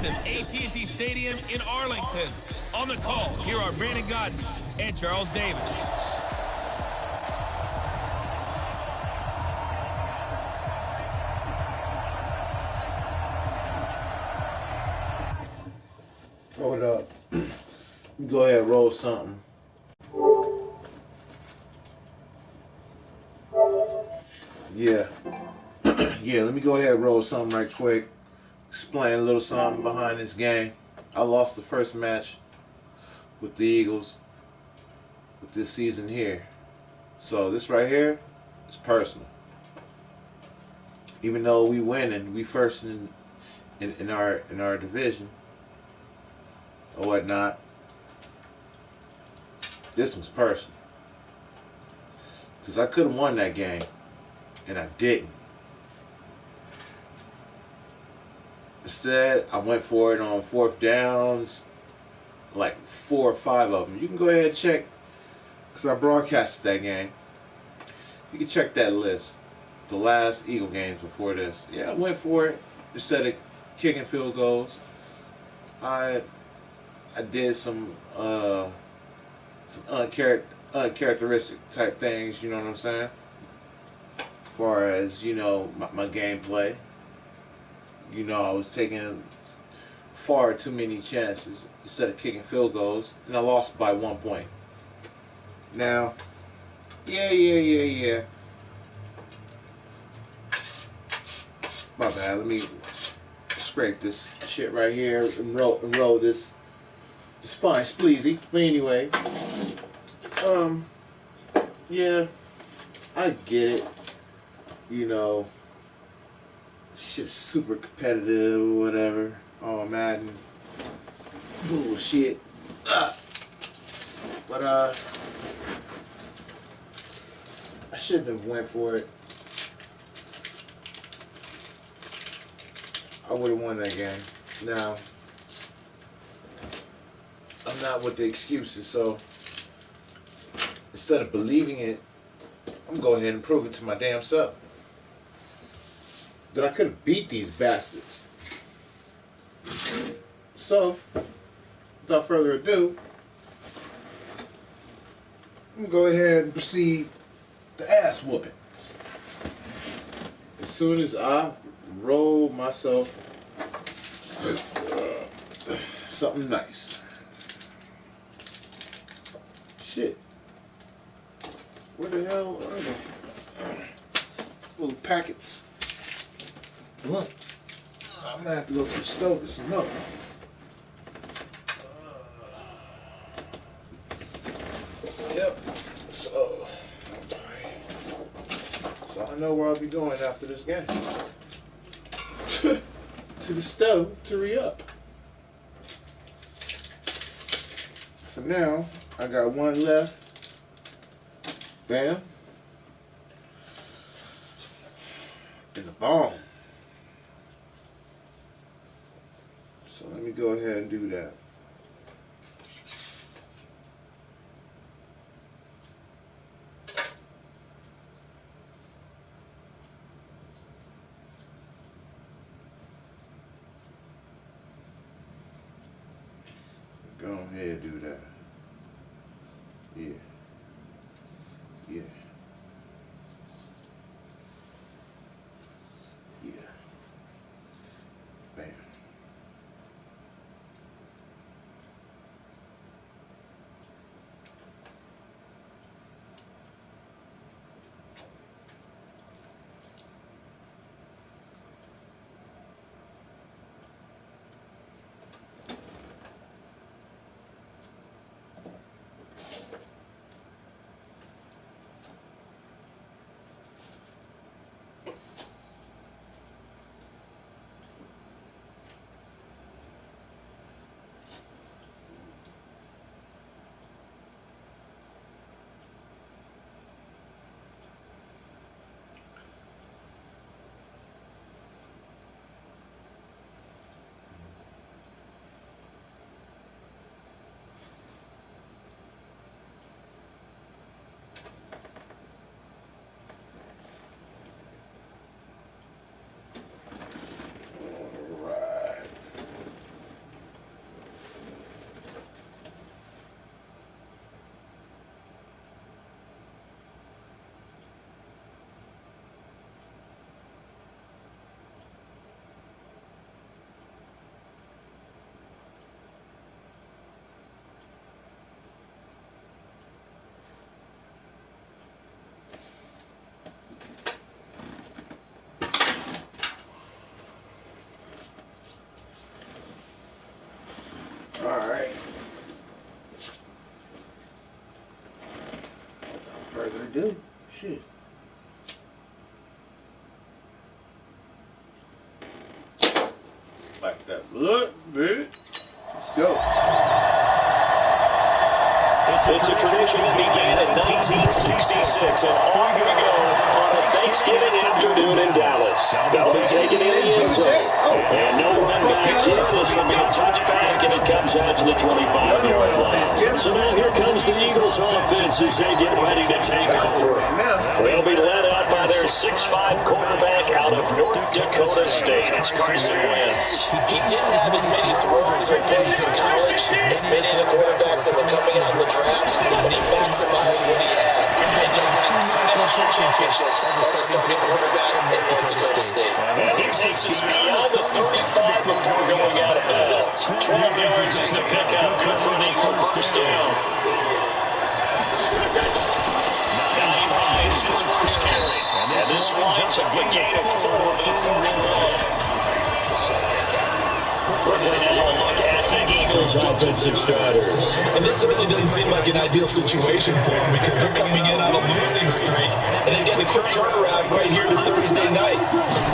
massive AT&T Stadium in Arlington. On the call, here are Brandon Godden and Charles Davis. Hold up. Go ahead and roll something. Yeah. Yeah, let me go ahead and roll something right quick. Explain a little something behind this game. I lost the first match with the Eagles with this season here. So this right here is personal. Even though we winning, we first in our division or whatnot. This was personal. Because I could have won that game. And I didn't. Instead, I went for it on fourth downs. Like 4 or 5 of them. You can go ahead and check. Because I broadcasted that game. You can check that list. The last Eagle games before this. Yeah, I went for it. Instead of kicking field goals. I did some uncharacteristic type things, you know what I'm saying? As far as, my gameplay. I was taking far too many chances instead of kicking field goals, and I lost by 1 point. Now, yeah. My bad. Let me scrape this shit right here and roll this fine spleezy. But anyway, yeah, I get it. Shit's super competitive or whatever. Oh, Madden. Bullshit. But, I shouldn't have went for it. I would have won that game. Now, I'm not with the excuses, so instead of believing it, I'm going to go ahead and prove it to my damn self. That I could have beat these bastards. So, without further ado, I'm going to go ahead and proceed to ass whooping. As soon as I roll myself something nice. Shit. Where the hell are they? Little packets. Blunts. I'm gonna have to go to the stove to some milk. Yep. So I know where I'll be going after this game. To the stove to re-up. For now, I got one left. Bam. In the bomb. So let me go ahead and do that. Go ahead and do that. Yeah. Yeah. Yeah. Bam. do. Shit. Like that. Look, baby. Let's go. It's a tradition that began in 1966, and on we go on a Thanksgiving afternoon in Dallas. Bell taken in the end zone. And no one back here. This will be a touchback, and it comes out to the 25-yard line. So now here comes the Eagles offense as they get ready to take over. They'll be led out by their 6'5 quarterback out of North Dakota State. It's Carson Wentz. He didn't have as many throws or plays in college as many of the quarterbacks that were coming out of the draft, but he maximized what he had. And he won 2 national championships as a starting quarterback at North Dakota State. And he takes us beyond the 35 before going out of bounds. 12 yards is the pickup. Good for the first down. Naeem Hines his first carry. And this winds up a gain of 4 to the 41. We're going to have a look at the Eagles' offensive starters. And this certainly doesn't seem like an ideal situation for them because they're coming in on a losing streak and they've got a quick turnaround right here to Thursday night.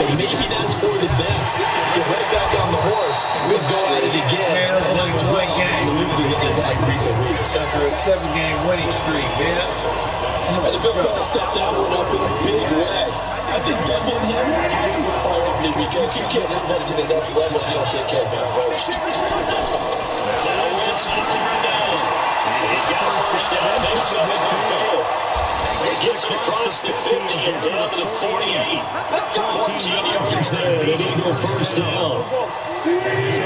And maybe that's for the best. Get right back on the horse. We'll go at it again. Man, that's only 1 game. Losing in the last recent weeks. After a 7-game winning streak, man. And the Bills got to step that one up in a big way. I think definitely has a priority because you can't move on to the next level if you don't take care of that first. Now it's on 3rd down. He's got a first down inside midfield. He gets it across the 50 and down to the 48. 14 yards there, and an Eagle first down.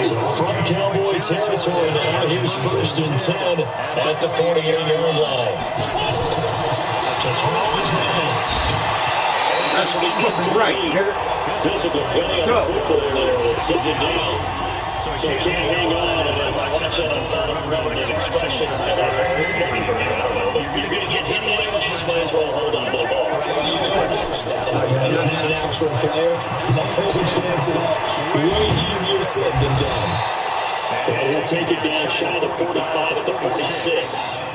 So from Cowboy territory now, here's 1st and 10 at the 48-yard line. To throw his hands. That's what he put right here. Physical play on the football there. It's second down. So you can't hang on. And as I watch it, I'm thought of an expression. You're going to get hit anyway. Just might as well hold on to the ball. You're not an actual player. There's a chance of that. Way easier said than done. And he'll take it down shy of the 45 at the 46.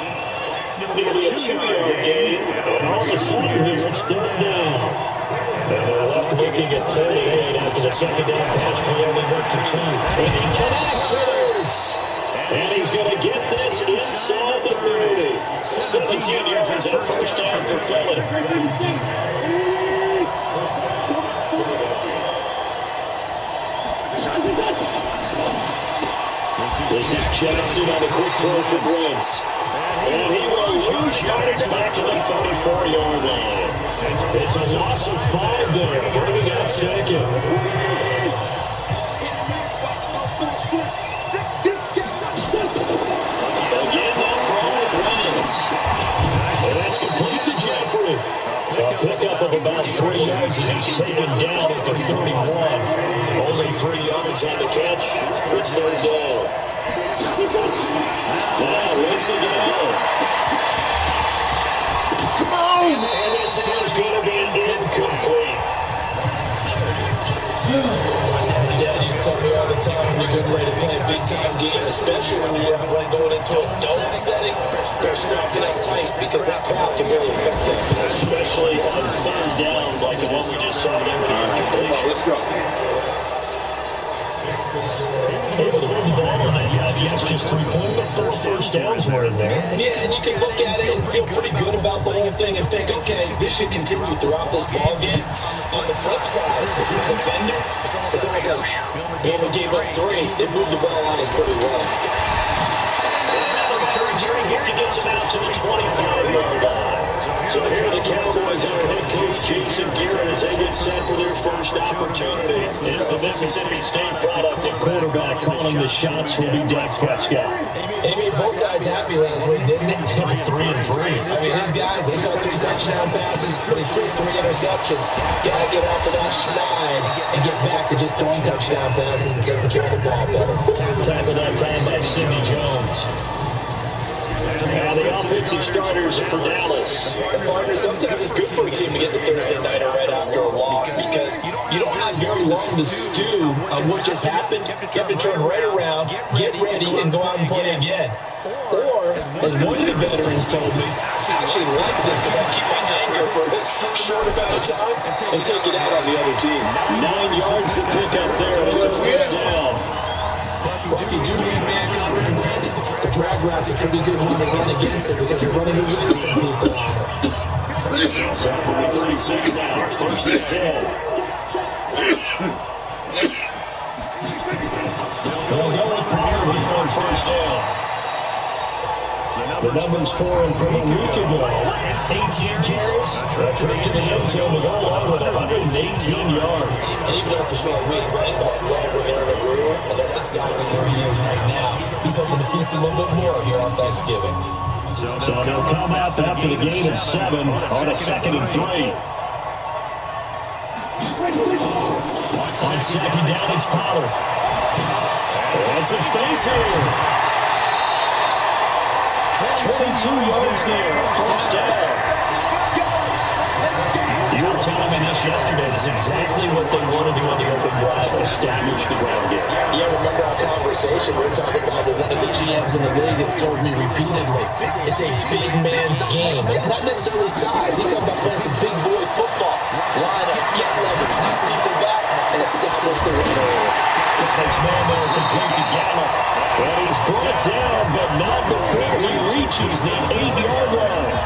It'll be a 2-yard gain. And all of a sudden, here it's 3rd down. And they're left looking at 38 after the second down pass. We only went for 2. And he connects it. And he's going to get this inside the 30. 17 yards and first down for Philly. This is Jackson on a quick throw for Brents. And he will lose yardage back to the 34-yard line. It's a loss of 5 there. Bringing up second. Again, that throw with Brents. And it's complete to Jeffrey. A pickup of about 3 yards and he's taken down at the 31. Only 3 yards on the catch. It's 3rd down. Now, once again. Come on! And this is going to be incomplete. Daddies tell me all the time when you're ready to play a big-time game, especially when you're going into a dome setting, they're strapped it up tight because that crowd can really affect them. Especially on 3rd downs like the one we just saw there. Let's go. Able to move the ball on that. Yes, just 3 points, but 4 first downs were in there. Yeah, and you can look at it and feel pretty good about the whole thing and think, okay, this should continue throughout this ball game. On the flip side, if you're a defender, it's almost like, they only gave up 3. They moved the ball on us pretty well. Another return here to get him out to the 25-yard line. So here are the Cowboys and head coach Jason Garrett as they get set for their first opportunity. It's the Mississippi State product and quarterback calling the shots will be Dak Prescott. They made both sides happy last week, didn't they? 3 and 3. I mean, these guys, they caught 3 touchdown passes, 3 interceptions. Gotta get off of that schneid and get back to just throwing touchdown passes and taking care of the ball better. Tackle that time by Sidney Jones. Now the offensive starters for Dallas. Sometimes it's good for a team to get the Thursday nighter right after a loss because you don't have very long to stew on what just happened. You have to turn right around, get ready, and go out and play again. Or, as One of the veterans told me, I actually like this because I keep my anger for this short amount of time and take it out on the other team. 9 yards to pick up there. It's a first down. Well, if you do need man coverage, the drag route's a pretty good one to run against it because you're running away from people on it. Set for 36 now. First and 10. They'll go with Premier here on first down. The numbers for him from a week ago. 18 carries. A trip to the end zone to go along with 118 yards. And even though it's a short week, running backs love when they're in a groove, and that's exactly where he is right now. He's hoping to feast a little bit more here on Thanksgiving. So they'll come out after the gain of 7 on a 2nd and 3. On 2nd down, it's Pollard. That's some space here. 22 yards there, first down. You were telling me this yesterday. That's exactly what they want to do on the open drive, establish the ground game. Yeah, remember our conversation? We were talking about one of the GMs in the league has told me repeatedly, it's a big man's game. It's not necessarily size. He's talking about playing some big boy football. Line up, get leverage, knock people back, and establish the run. This makes man there complete to Gallup. And he's brought down, but not before he reaches the 8-yard line.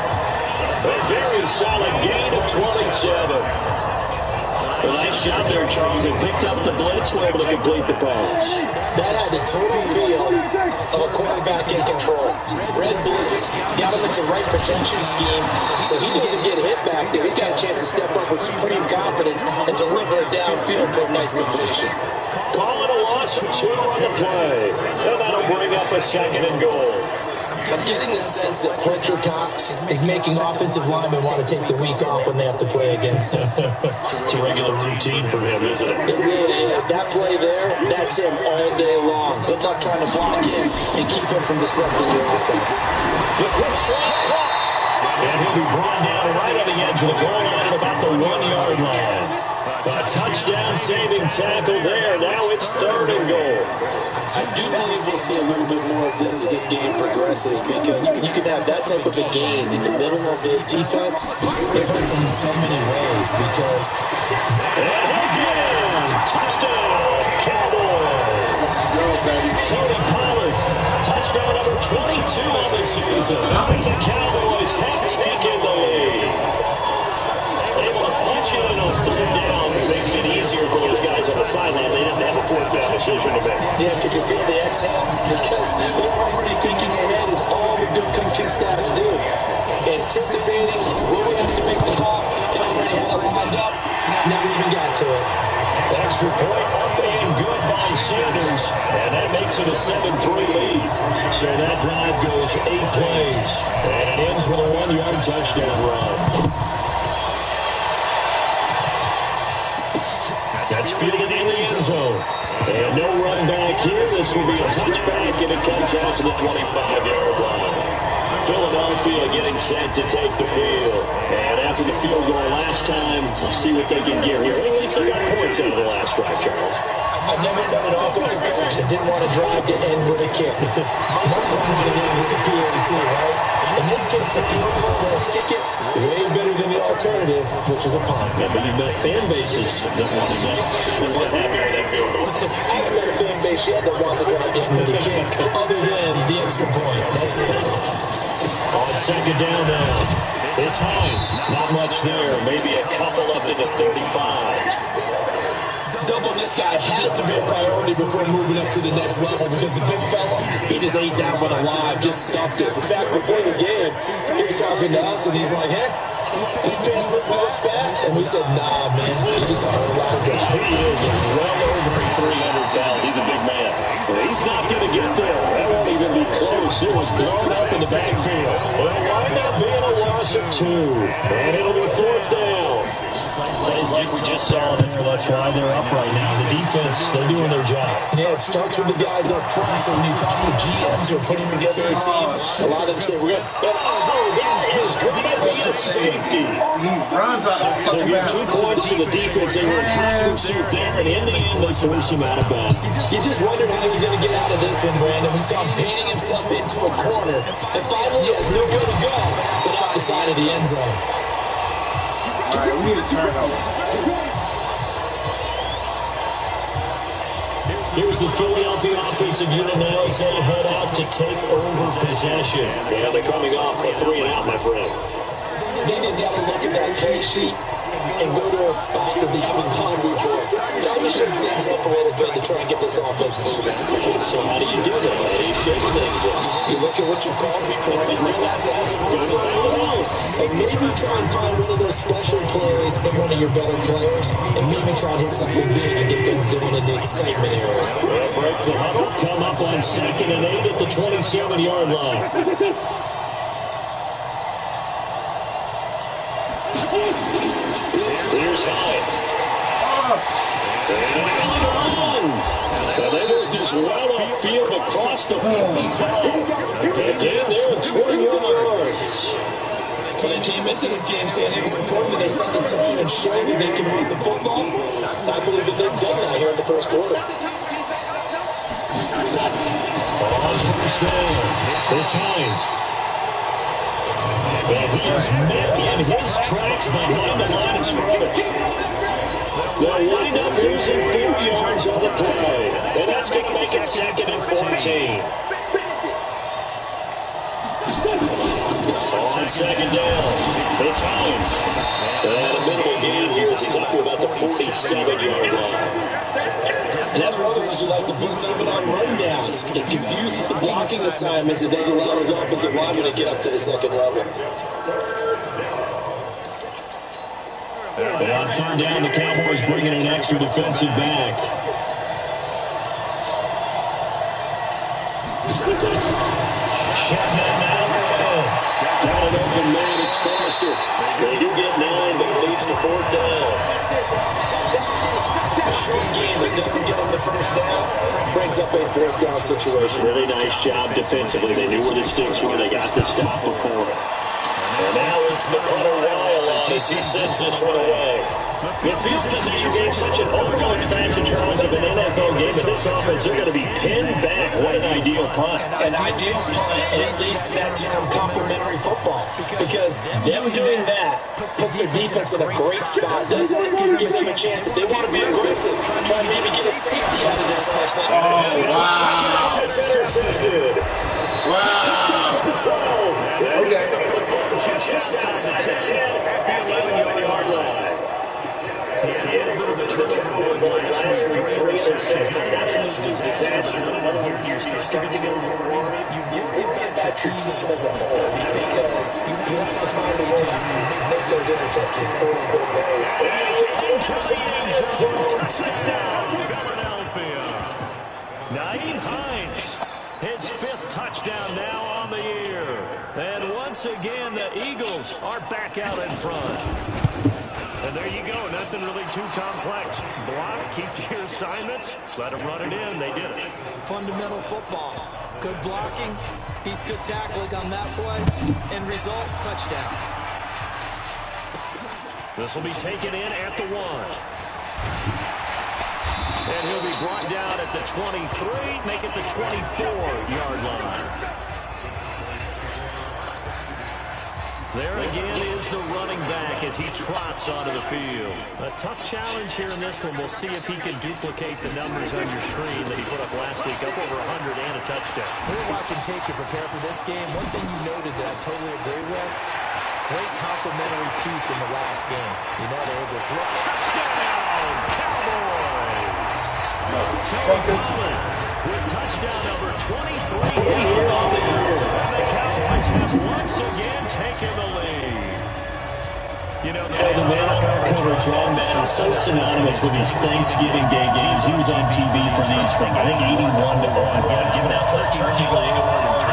A very solid gain of 27. A nice job there, Charles. They picked up the blitz, were able to complete the pass. That had the total feel of a quarterback in control. Red blitz, got him into right protection scheme, so he doesn't get hit back there. He's got a chance to step up with supreme confidence and deliver it downfield for a nice completion. Calling a loss of 2 on the play. And that'll bring up a 2nd and goal. I'm getting the sense that Fletcher Cox is making offensive linemen want to take the week off when they have to play against him. It's a regular routine for him, isn't it? It really is. That play there, that's him all day long. Good luck trying to block him and keep him from disrupting your offense. The quick slot caught. And he'll be brought down right on the edge of the goal line at about the 1-yard line. A touchdown-saving tackle there. Now it's 3rd and goal. I do believe we'll see a little bit more of this as this game progresses because when you can have that type of a game in the middle of the defense, it hurts them in so many ways because... And again, touchdown, Cowboys. Tony Pollard, touchdown number 22 on the season. The Cowboys have taken the lead. Able to punch it in on 3rd down. Makes it easier for those guys on the sideline. They didn't have a 4th down decision to make. Yeah, could you feel the exhale? Because they're already thinking ahead as all the good coaching staffs do. Anticipating, will we have to make the call? They already had it lined up. Never even got to it. Extra point up and good by Sanders. And that makes it a 7-3 lead. So that drive goes 8 plays. And it ends with a 1-yard touchdown run. That's fielded in the end zone. And no run back here. This will be a touchback, and it comes out to the 25-yard line. Philadelphia getting set to take the field. And after the field goal last time, we'll see what they can get here. At least they got points out of the last drive, Charles. I've never known an offensive coach that didn't want to drive to end with a kick. Most of them want to end with a PAT, right? In this case, a field goal, they'll take it way better than the alternative, which is a punt. Yeah, but you've got fan bases that want to get happy with that field goal. I haven't met a fan base yet that wants to drive to end with a kick, other than the extra point. That's it. On 2nd down now, it's Hines. Not much there. Maybe a couple up to the 35. Double this guy has to be a priority before moving up to the next level because the big fella, he just ate that one alive, just stuffed it. In fact, before the game, he was talking to us and he's like, hey, this pace look fast. And we said, nah, man, he just a whole lot of guys. He is well over 300 pounds. He's a big man. So he's not going to get there. That won't even be close. It was blown up in the backfield. It'll wind up being a loss of 2. And it'll be 4th down. Plays like we just saw. That's why they're up right now. The defense, they're doing their job. Yeah, it starts with the guys up front. So when you talk to GMs who are putting together a team, a lot of them say, we're going to, oh, is going to be a safety. He runs out of So give 2 points to the defense. They were high pursuit there, and in the end, they force him out of bounds. You just wondered how he was going to get out of this one, Brandon. We saw him painting himself into a corner, and finally has nowhere to go but out the side of the end zone. All right, we need a turnover. Here's the Philadelphia offensive unit now as they head out to take over possession. Yeah, they're coming off a 3-and-out, my friend. Then you got to look at that play sheet and go to a spot that they haven't gone before. Try to shake things up a little bit to try and get this offense moving. So how do you do that? How do you shake things up? You look at what you've called before and realize it hasn't worked for anyone else. And maybe try and find one of those special plays from one of your better players, and maybe try and hit something big and get things going in the excitement area. Well, break the huddle, come up on 2nd and 8 at the 27-yard line. Here's Hines. And they worked this well upfield across the 55. And then they're at 21 yards. When they came into this game saying it was important that they set the tone and show that they can run the football, I believe that they've done that here in the first quarter. On first down, it's Hines. And he's met in his tracks behind the line of scrimmage. They'll wind up losing 4 yards on the play. And that's going to make it 2nd and 14. On 2nd down, it's Hines. And a minimal gain here as he's up to about the 47-yard line. And that's one of the reasons you like to blitz even on rundowns. It confuses the blocking assignments. It doesn't allow his offensive lineman to get up to the second level. And on 3rd down, the Cowboys bringing an extra defensive back. Chapman now runs. Down an open man, it's Foster. They do get 9, but it leads to 4th down. A short game that doesn't get them the first down brings up a 4th down situation. Really nice job defensively. They knew where the sticks were. They got the stop before it. And now it's the punter Wyatt as he sends this one away. The field position game such an overlooked facet of an NFL game, but this offense, they're going to be pinned back. What an ideal punt. An ideal punt, and it leads to that term complementary football. Because them doing that puts their defense in a great spot, doesn't it? Because it gives them a chance. If they want to be aggressive, try to maybe get a safety out of this. Wow. It's intercepted. Wow. Okay. Just outside the 10 at the 11-yard line. He had a little bit of a turnover last week, 3 interceptions. That's a disaster. You're starting to get a little worried. You look at that team as a whole because you have to find a way to make those interceptions. It's into the end zone. Touchdown, Philadelphia. Nyheim Hines, his 5th touchdown now on the year. And once again, the Eagles are back out in front. And there you go. Nothing really too complex. Block, keep to your assignments, let them run it in. They did it. Fundamental football. Good blocking, beats good tackling on that play, and result, touchdown. This will be taken in at the 1. And he'll be brought down at the 23, make it the 24-yard line. There again is the running back as he trots onto the field. A tough challenge here in this one. We'll see if he can duplicate the numbers on your screen that he put up last week, up over 100 and a touchdown. We were watching tape to prepare for this game. One thing you noted that I totally agree with, great complimentary piece in the last game. You know they're able to throw. Touchdown, Cowboys! Tony Pollard with touchdown number 23 here on the year. The Cowboys have once again taken the lead. You know, the man coverage on that is so synonymous with his Thanksgiving Day games. He was on TV for these from, I think, 81 to 1. Giving out to the turkey leg or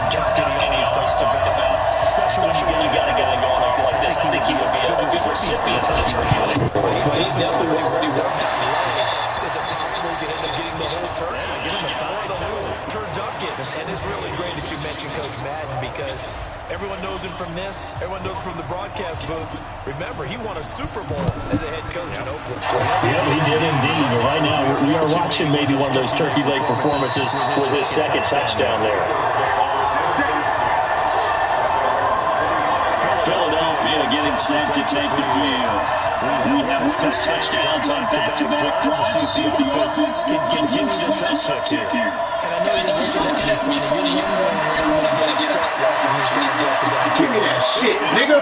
turkey and he's supposed to bring about. Especially when you got a guy going like this. I think he would be a good recipient of the turkey leg. But he's definitely already worked out the leg. Is it possible to end up getting the whole turkey? Get him the turducken. And it's really great that you mention Coach Madden because everyone knows him from this. Everyone knows him from the broadcast booth. Remember, he won a Super Bowl as a head coach in Oakland. Yeah, he did indeed. And right now, we are watching maybe one of those turkey leg performances with his second touchdown there. Philadelphia getting set to take the field. We have Wentz touchdowns on back-to-back drives to see if the offense can continue to press up here. And I know you're looking at me funny. You're wondering when I'm going to get upset when these guys get to Give me that shit, nigga.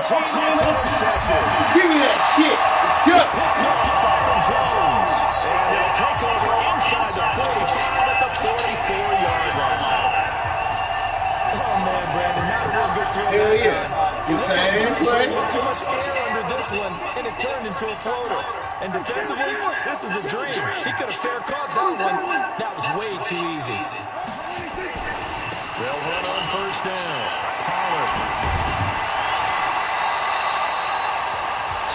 Give me that shit. Let's go. And they'll take over inside the 45 at the 44-yard line. Oh, man, Brandon, not a real good throw. Hell yeah. You saying play? Too much air under this one, and it turned into a floater. And defensively, this is a dream. He could have fair caught that one. That was way too easy. They'll run on first down. Pollard.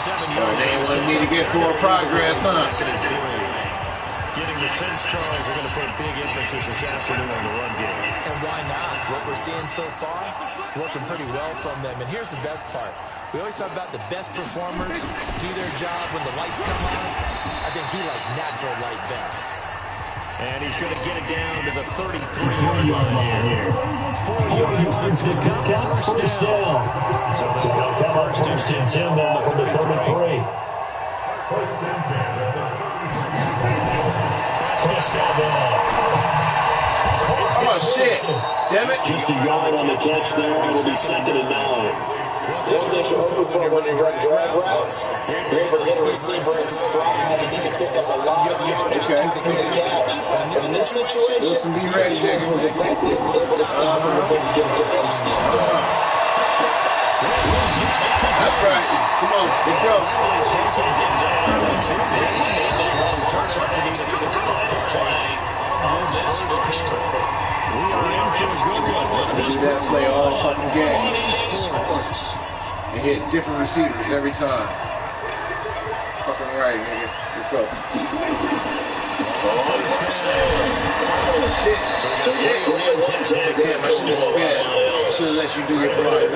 7 yards. They wanted me to get forward progress, huh? Getting the Saints charge, they're going to put big emphasis this afternoon on the run game. And why not? What we're seeing so far, working pretty well from them. And here's the best part. We always talk about the best performers do their job when the lights come on. I think he likes natural light best. And he's going to get it down to the 33-yard line here. 4 yards to the count, first down. So they'll come up first and 10 now from the 33. Oh, shit. Damn it. Just a yard on the catch there. It'll be 2nd and 9. One thing you're hoping for when you're running drag routes, you're able to hit a receiver in stride, and he can pick up a lot of yards to the catch. In this situation, Wilson, be ready, nigga. was effective. It's going to stop him when you get a touchdown. That's right. Come on, let's go. We do that play all fucking game. And hit different receivers every time. Fucking right, nigga. Let's go. Shit. Damn, I should have sped. I should have let you do your play.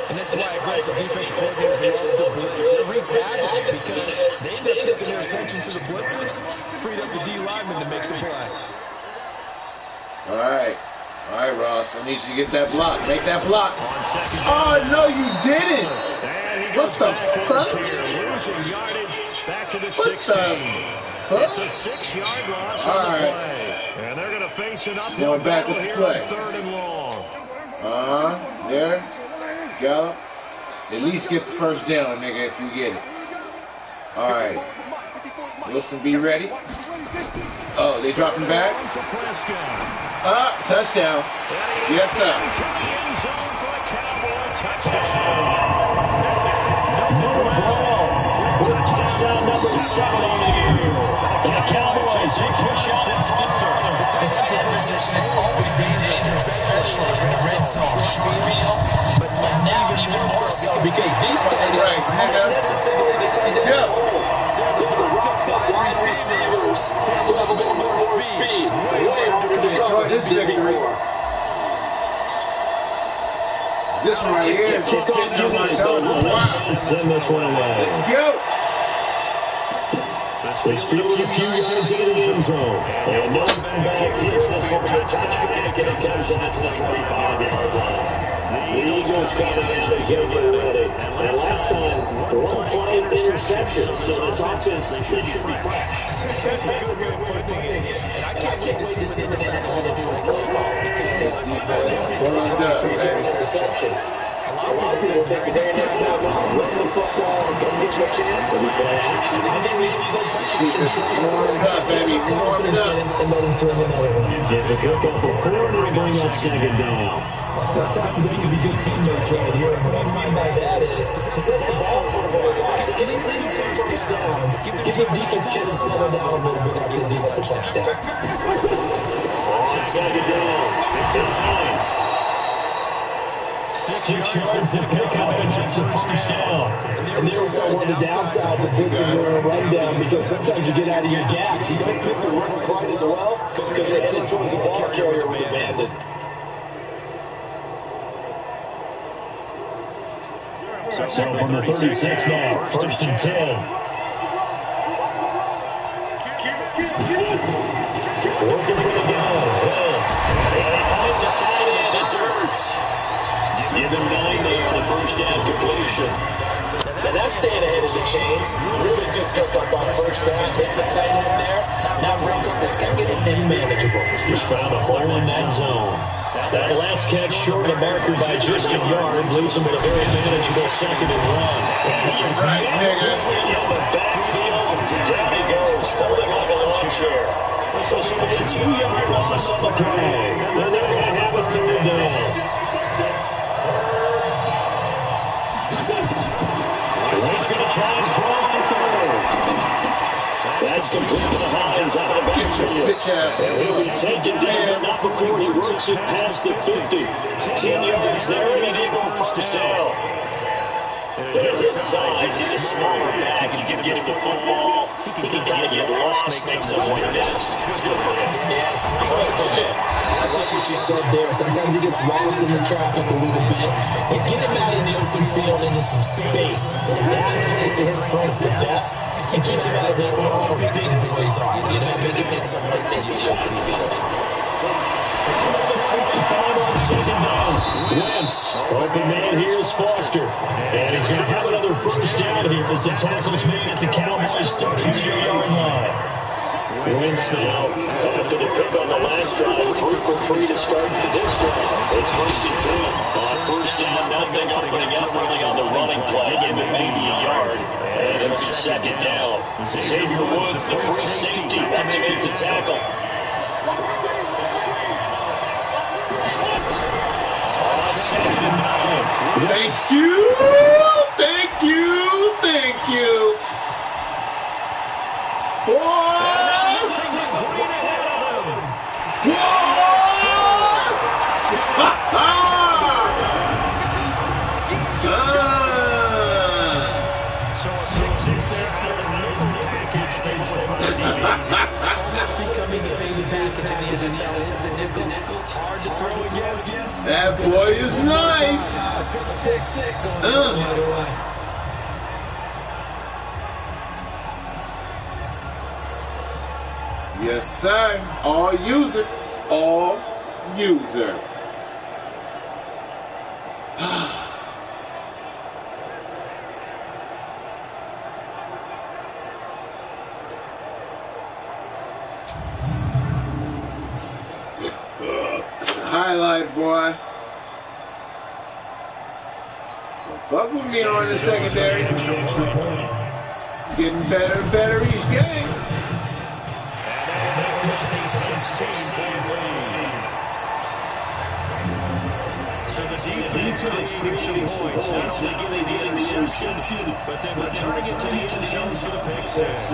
And that's why aggressive defensive coordinators love the blitz. It wreaks havoc because they end up taking their attention to the blitzers, freed up the D lineman to make the play. All right, Ross. I need you to get that block. Make that block. Oh, no, you didn't. What the fuck? Back to the What 16. the It's a 6-yard loss on the play. And they're going to face an uphill Going back battle with the here play. on 3rd and long. There. Gallup. At least get the first down, nigga, if you get it. All right. Wilson, be ready. Oh, they dropping back. Touchdown. Yes, sir. Touchdown number 7 on the year. The Cowboys push on it further. The tight end position is always dangerous, especially in red zone short field. But now even more so because these tight ends are necessary to the tight end. Wide receivers who have a little bit more speed, way harder to cover than before. This one right here is just sitting on my toes. Wow. Send this one away. Let's go. It's fielded a few yards into the end zone. And no back hits this one. Touchback, and it comes out to the 25-yard line. The Eagles combination is ready. And last time, one play interception. So this offense should be fresh. That's a good way of putting it. And I can't wait to see what they decide to do with play call because Interception. A lot of people think the very next time out, run the football and don't get your chance to be action. And then maybe go Warm it up, baby. Warm it up. and let him throw another one. It's a pickup for 4 to bring up 2nd down. Let's talk to them to be good teammates right here. What I mean by that is, set the ball for the ball. Get at least 2 first downs. Give the defense a chance to settle down a little bit and get a big touchdown. On 2nd down, it's Hines. 6 yards to pick up, and that's a first down. And there we go, one of the downsides of blitzing during a rundown, because sometimes you get out of your gaps. You don't pick the run quite as well because they headed towards the ball carrier with abandon. So from the 36 now, 1st and 10. Working for the goal. Just tied in, it's Ertz. Give him 9 there on the first down completion. And that's staying ahead of the chains. Really good pickup on first down. Hit the tight end there. Now brings us to second and manageable. Just found a hole in that zone. That last catch short of the marker by just a yard leaves him with a very manageable 2nd and 1. Right, nigga. Down he goes, folding like a lawn chair. So it's a 2-yard loss on the play. And they're going to have a 3rd down. He's going to try and throw on 3rd. That's complete to Hines out of the backfield. And he'll be taken down, but not before he works it past the 50. 10 yards there, and he'll go first down. At his size, he's a smaller back. You can get him the football. He can kind of get lost, make some weirdness. It's good for him. Yeah, it's good for him. I like what you said there. Sometimes he gets lost in the traffic a little bit. But get him out in the open field into some space. That plays to his strengths the best. And keeps him out of there where all the big boys are. You know, he can hit some like this in the open field. Wentz, open man, here's Foster. And he's going to have another first down here as the tackle's made at the Cowboys' 32-yard line. Wentz now, after the pick on the last drive, 3 for 3 to start this drive. It's 1st and 10. On first down, nothing opening up really on the running play, give it maybe a yard. And it's a 2nd down. Xavier Woods, the free safety, activates a tackle. Thank you, thank you, thank you. What? So a 6-6 there out of the nickel package. That's becoming the base package in the NFL is the nickel. Hard to throw against. That boy is nice. Pick 6. Yes, sir. All user. All user. Highlight, boy. So fuck with me on the secondary. Getting better and better each game. So the defense creating some points. Not only getting the interception, but then returning it to the end zone for the pick 6.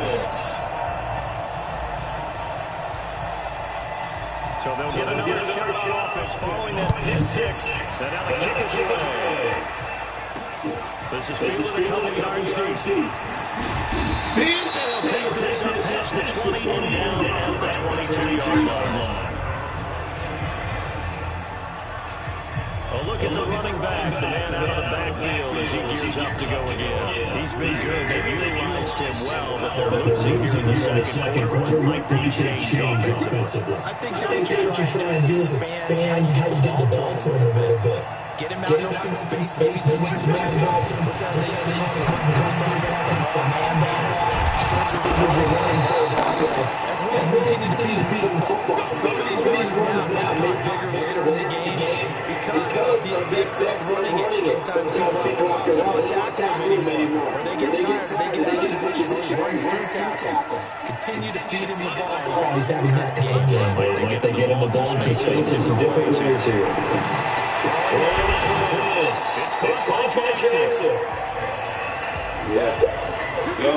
So they'll get another shot offense following that pick 6. And now the kick is away. This is fielded a couple yards deep. They'll take this up past the 20 and down the 22-yard line. Oh, look at the running back, the man out of the backfield as he gears up to go again. He's been good. They've utilized him well, but they're losing here in the second quarter. Might be a change offensively. I think what you're trying to do is expand how you get the ball to him a little bit. Get him out in open space, maybe smack the ball to him. As we continue to feed him the football. Some of these runs now make bigger later in the game because of the effects of running it. Sometimes people have to not attack him anymore. Or they get tired, they get in position, runs through tackles. Continue to feed him the ball. He's having that game. Like they get him the ball in some space in some different areas here. It's Mike Jackson. Yeah. Let's go.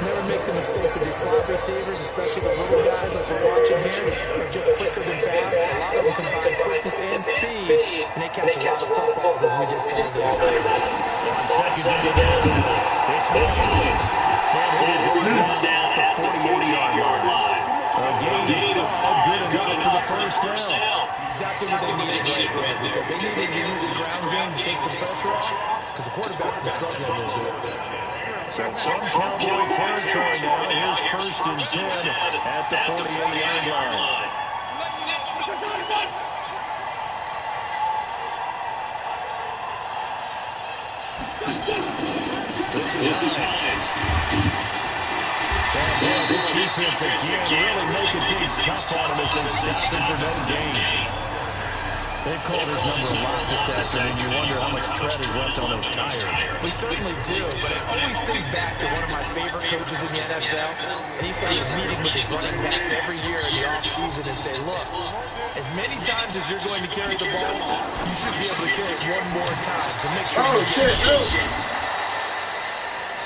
Never make the mistake of these slot receivers, especially the little guys like we're watching here. They're just quicker than fast. A lot of them combine quickness and speed, and they catch a lot of footballs, as we just saw there. On second down, it's Hines. And he'll bring it down at the 48-yard line. A gain of 5, good enough for the first down. Exactly what they needed right there, because they needed to use the ground game to take some pressure off, because the quarterback's been struggling a little bit. So from Cowboy territory now, here's 1st and 10 at the 48-yard line. This is Hines. And this defense again really making things tough on him as they stop him for no gain. They've called his number a lot this afternoon. You wonder how much tread is left on those tires. We certainly do, but I always think back to one of my favorite coaches in the NFL, and he said he's meeting with his running backs every year in the offseason and say, look, as many times as you're going to carry the ball, you should be able to carry it one more time. So make sure you get it.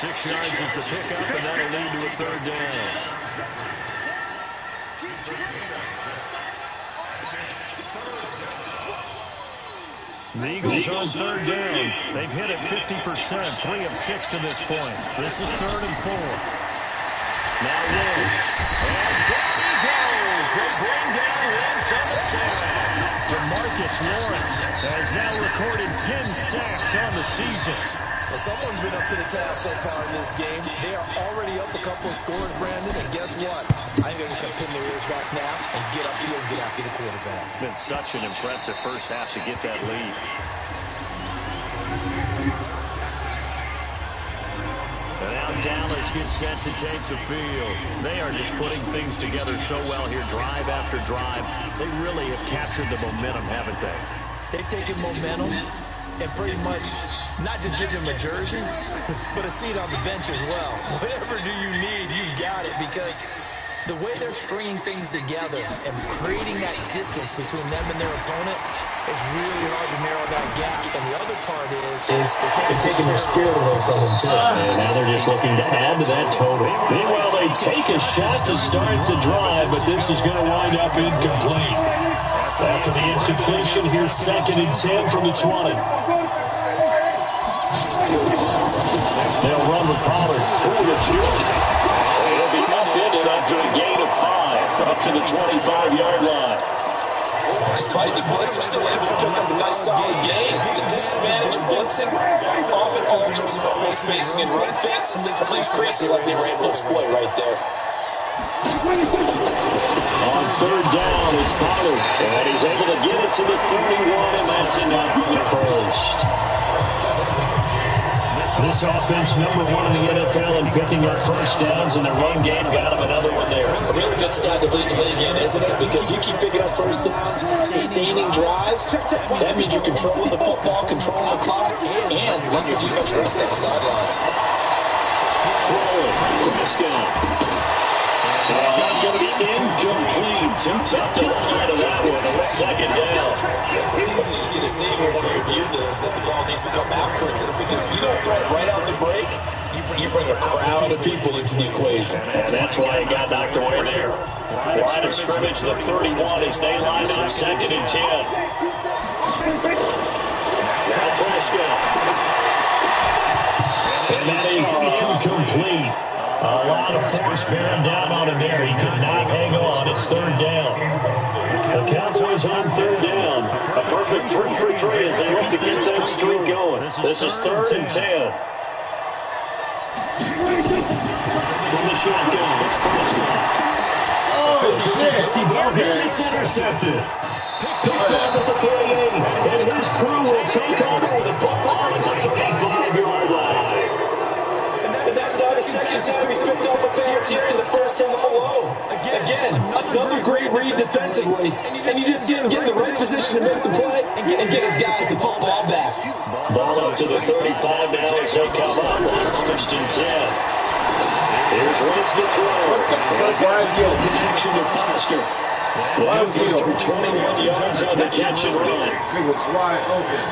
6 yards is the pickup, and that'll lead to a 3rd down. The Eagles on 3rd down. They've hit it 50%, 3 of 6 to this point. This is 3rd and 4. Now Woods. And down he goes. They bring down Wentz on the sack. DeMarcus Lawrence has now recorded 10 sacks on the season. Well, someone's been up to the task so far in this game. They are already up a couple of scores, Brandon, and guess what? I think they're just going to pin their ears back now and get upfield and get after the quarterback. Been such an impressive first half to get that lead. And now Dallas gets set to take the field. They are just putting things together so well here, drive after drive. They really have captured the momentum, haven't they? They've taken momentum and pretty much not just give them a jersey, but a seat on the bench as well. Whatever do you need, you've got it, because the way they're stringing things together and creating that distance between them and their opponent is really hard to narrow that gap. And the other part is they're taking their spirit away from them, too. And now they're just looking to add to that total. Meanwhile, they take a shot to start the drive, but this is going to wind up incomplete. After the incompletion, here's 2nd and 10 from the 20. They'll run with Pollard. Through the juke. He'll be upended after a gain of 5 up to the 25-yard line. Despite the blitz, they're still able to pick up a nice solid gain. The disadvantage of blitzing often alters the ball spacing and run fits. Plays crazy like they were able to exploit right there. On 3rd down, it's Pollard. And he's able to get it to the 31, and that's enough for the first. This offense, number 1 in the NFL in picking up first downs, and the run game got him another one there. A really good start to lead the league in, isn't it? Because you keep picking up first downs, sustaining drives. That means you're controlling the football, controlling the clock, and letting your defense rest on the sidelines. Throwing, Prescott. That's going to be incomplete. Too tough to hold on to that one. On 2nd down. It's easy to see when one of your views is that the ball needs to come out quicker, because if you don't throw it right out the break, you bring a crowd of people into the equation. And that's why he got knocked away there. Line of scrimmage, the 31, as they line on 2nd and 10. Now Prescott. And that is incomplete. A lot of force bearing down on him there. He could not hang on. It's 3rd down. The Cowboys on 3rd down. A perfect 3 for 3 as they look to get that streak going. This is 3rd and 10. From the shotgun, it's Prescott. Oh, shit. It's intercepted. Picked up at the 38. And his crew will take over the football at the 35-yard line. And that's not a second time he's picked up a pass here in the first half alone. Again, another great read defensively. And you just get him in the right position to make the play and get his guys the football back. Ball up to the 35 now as they come up. 1st and 10. Here's Wentz to throw. Connection to Foster. One field for 21 yards on the catch and run. He was wide open.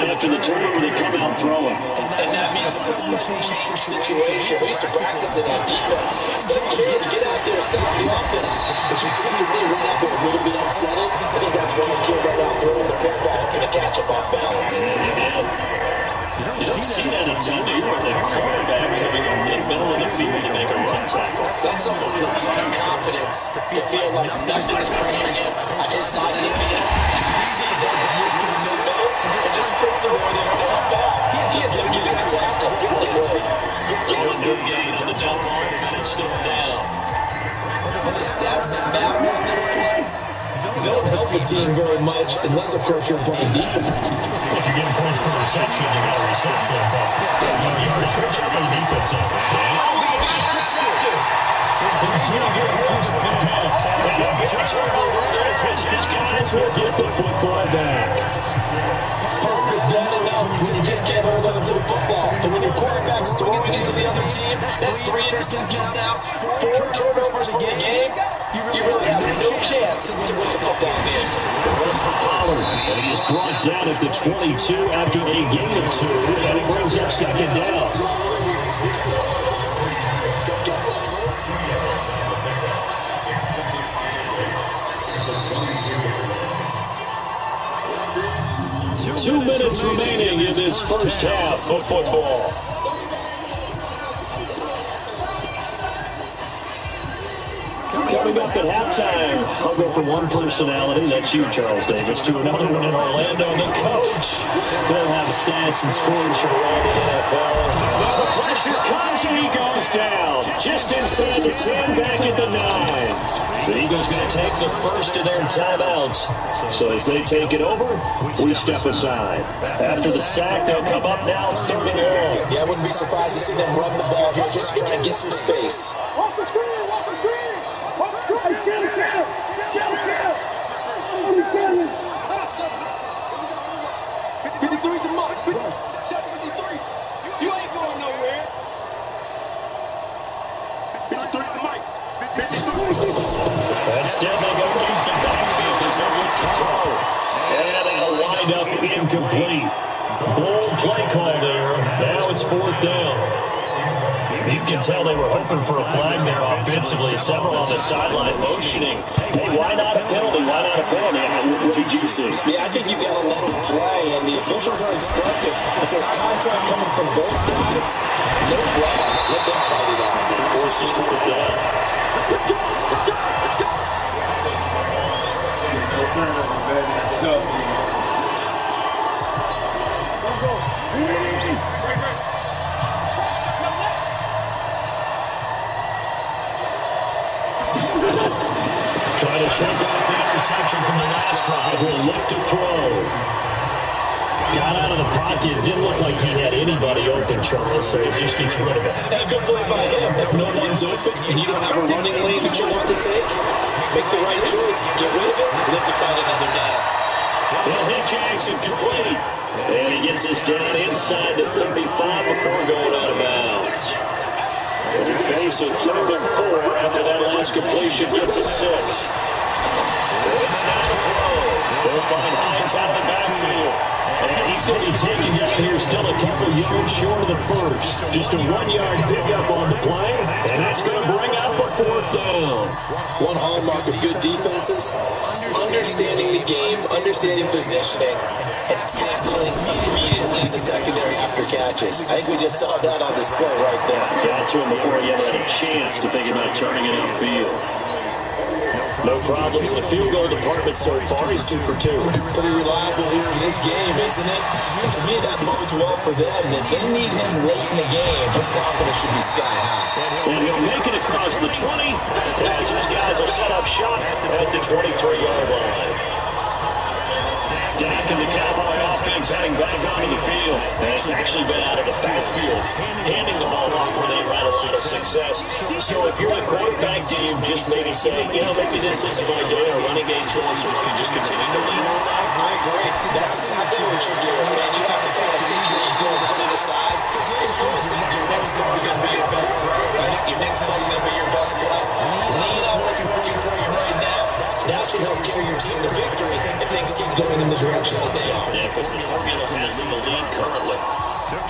after the turnover, they come out throwing. And that means it's a sudden change situation. We used to practice it on defense. Sudden change, get out there, stop the offense. If you typically run up and a little bit unsettled, I think that's when you came right out throwing the quarterback and a catch up off balance. You don't see that a ton, do you? Where the quarterback coming in the middle of the field to make a run tackle. That's something to take confidence, to feel like nothing is pressuring him. I just saw it in the field. He sees it, moves to the middle, and just puts it where they're going to help out. He ends up getting a tackle. What a play. New game to the double arm, and it's still down. Well, the stats that matter in this play don't help the team very much unless, of course, you're playing defense. If you're getting points per reception, you got a reception. But you're pretty sure you're on the defense side. His guys will get the football back. Purpose bad enough when you just can't hold on to the football. But when your quarterback's throwing it into the other team, that's 3 interceptions now, 4 turnovers from the game. You really have no chance to win the football game. Run for Pollard, and he is brought down at the 22 after a gain of 2, and it brings up second down. Two minutes remaining in this first half of football. Coming up at halftime, I'll go from one personality, that's you, Charles Davis, to another one in Orlando, the coach. They'll have stats and scores from around the NFL. But the pressure comes and he goes down. Just inside the 10, back at the 9. The Eagles going to take the first of their timeouts. So as they take it over, we step aside. After the sack, they'll come up now 3rd and long. Yeah, I wouldn't be surprised to see them run the ball here just to try to get some space. Off the screen! Off the screen! Off the screen! Get it! Get it! Get it! Get it! Oh, you get it! 53's the mark. 53. You ain't going nowhere. 53's the mic. 53. Instead, they go into backfield as they look to throw. And they'll wind up incomplete. Bold play call there. Now it's 4th down. You can tell they were hoping for a flag there offensively. Several on the sideline motioning. Hey, why not a penalty? Why not a penalty? What did you see? Yeah, I think you've got to let them play, and the officials are instructed. If there's contact coming from both sides, no flag. Let them fight it out. Forces 4th down. No turnover, baby. Let's go. Trying to shake off the interception from the last drive. Will look to throw. Got out of the pocket. Didn't look like he had anybody open, Charles, so it just gets rid of it. And a good play by him. If no one's open and you don't have a running lane that you want to take, make the right choice. Get rid of it. Live to fight another day. He'll hit Jackson complete. And he gets us down inside the 35 before going out of bounds. And he faces 3rd and 4 after that last completion gets it 6. It's now to throw. They'll find Hines out the backfield. And he's going to be taken down here still a couple yards short of the first. Just a 1-yard pickup on the play. And that's going to bring up a 4th down. One hallmark of good defenses, understanding the game, understanding positioning, and tackling immediately in the secondary after catches. I think we just saw that on display right there. Got to him before he ever had a chance to think about turning it upfield. No problems in the field goal department so far. He's 2 for 2. Pretty reliable in this game, isn't it? And to me, that bodes well for them. And if they need him late in the game, his confidence should be sky high. And he'll make it across the 20 as his guys will set up shop at the 23-yard line. Dak and the Cowboy offense heading back onto the field. And it's actually been out of the backfield, handing the ball off where they've had a lot of success. So if you're a quarterback team, just maybe say, maybe this isn't my day. Our running game's going, so we can just continue to lean on that. I agree. That's exactly what you're doing, man. You have to kind of take your ego and set aside. Control your next throw is going to be your best throw, right? Your next play is going to be your best play. Lean on what you're for you right now. That should help carry your team to victory if things keep going in the direction that they are. Yeah, because the Formula has in the lead currently.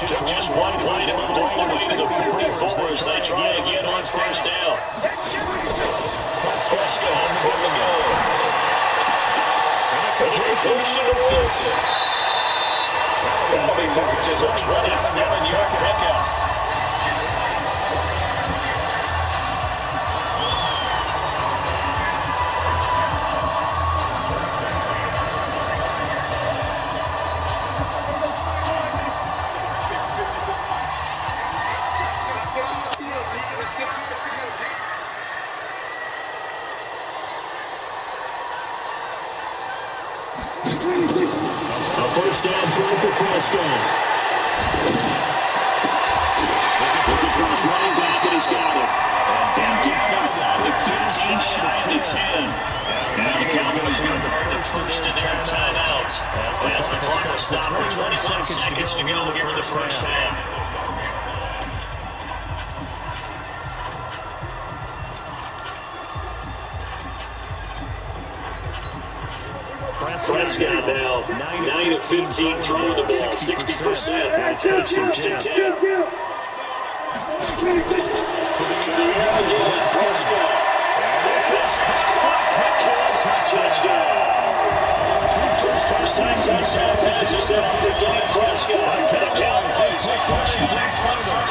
Took just one play to move all the way to the 44 as they try again on first down. Prescott for the goal. And a completion to Wilson. That'll be marked as a 27-yard pickup. A first down throw for Fresco. Looking for his running back, but he's got it. Empty outside the 15, shy of the 10. Now the Cowboys going to the first of their timeouts. As the clock will stop with 21 seconds to go here in the first half. Prescott now, 9 of 15 throwing the ball, 60%. First and 10. To the air again, Prescott. Touchdown. Two first-time touchdown passes now for Dak Prescott. And the Cowboys are pushing back further.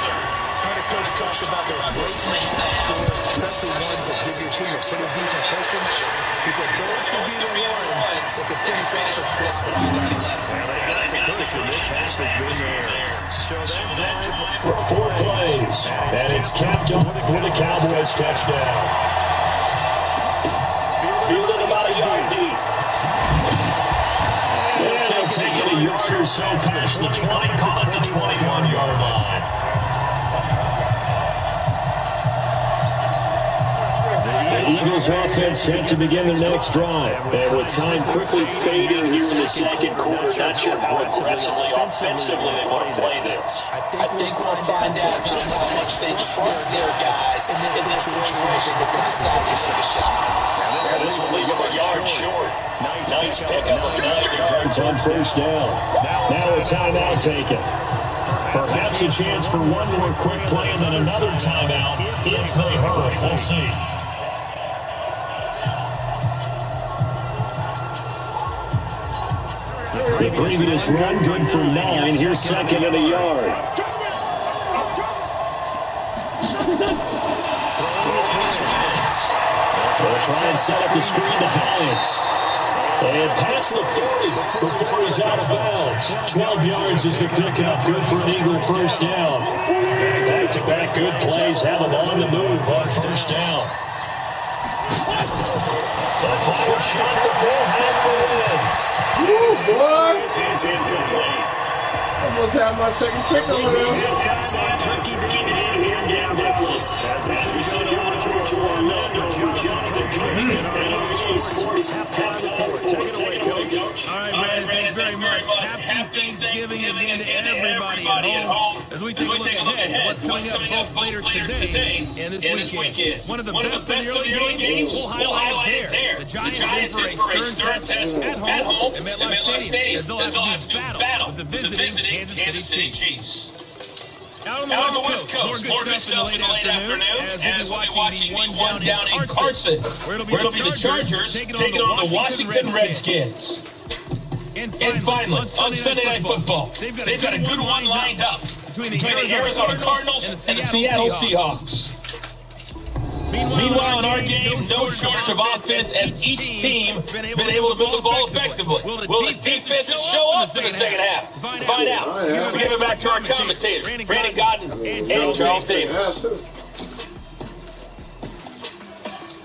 Coach talks about those great scores, especially ones that give your team a pretty decent cushion. He said those could be the ones that could finish off a split. Well, they got the cushion. This half has been theirs. So that drive for 4 plays. And it's capped off for the Cowboys touchdown. Fielded about a yard deep. And they'll take it a yard or so past the 20, call it the 21-yard line. Eagles offense set to begin their next drive. And with time quickly fading here in the second quarter, not sure how aggressively, offensively they want to play this. I think we'll find out just how much they trust their guys in this situation to decide to take a shot. And this will leave them a yard short. Nice pickup of 9 yards on first down. Now a timeout taken. Perhaps a chance for one more quick play and then another timeout if they hurry. We'll see. The previous run, good for 9. Here's second and a yard. They'll try and set up the screen to Hines. And past the 40 before he's out of bounds. 12 yards is the pickup. Good for an Eagle first down. Back-to-back good plays have them on the move on first down. The ball shot the ball half the wins. Boy. Is incomplete. Almost had my second pick over there. All right, Brandon, thanks very much. Happy Thanksgiving again to everybody at home. As we take a look ahead to what's coming up both later today and this weekend. One of the best in the early games, we'll highlight it there. The Giants in for a stern test at home at MetLife Stadium, as they'll have to battle with the visiting Kansas City Chiefs. Out on the West Coast, more good stuff in the late afternoon as we'll be watching the one down in Carson, where it'll be the Chargers taking on the Washington Redskins. And finally, on Sunday Night Football, they've got a good one lined up between the Arizona Cardinals and the Seattle Seahawks. Meanwhile, in our game, no shortage of offense as each team been able to move the ball effectively. Will the defense show up in the second half? Find out. We'll give it back to our commentators, Brandon Godden and Charles Davis.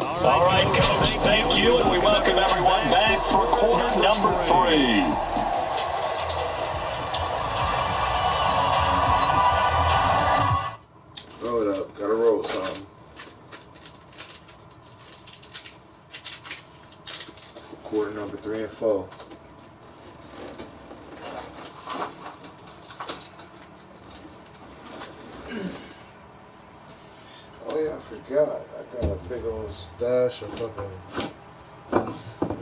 All right, Coach, thank you, and we welcome everyone back for quarter number 3. Roll it up. Gotta roll something. Quarter number 3 and 4. Oh yeah, I forgot. I got a big old stash of fucking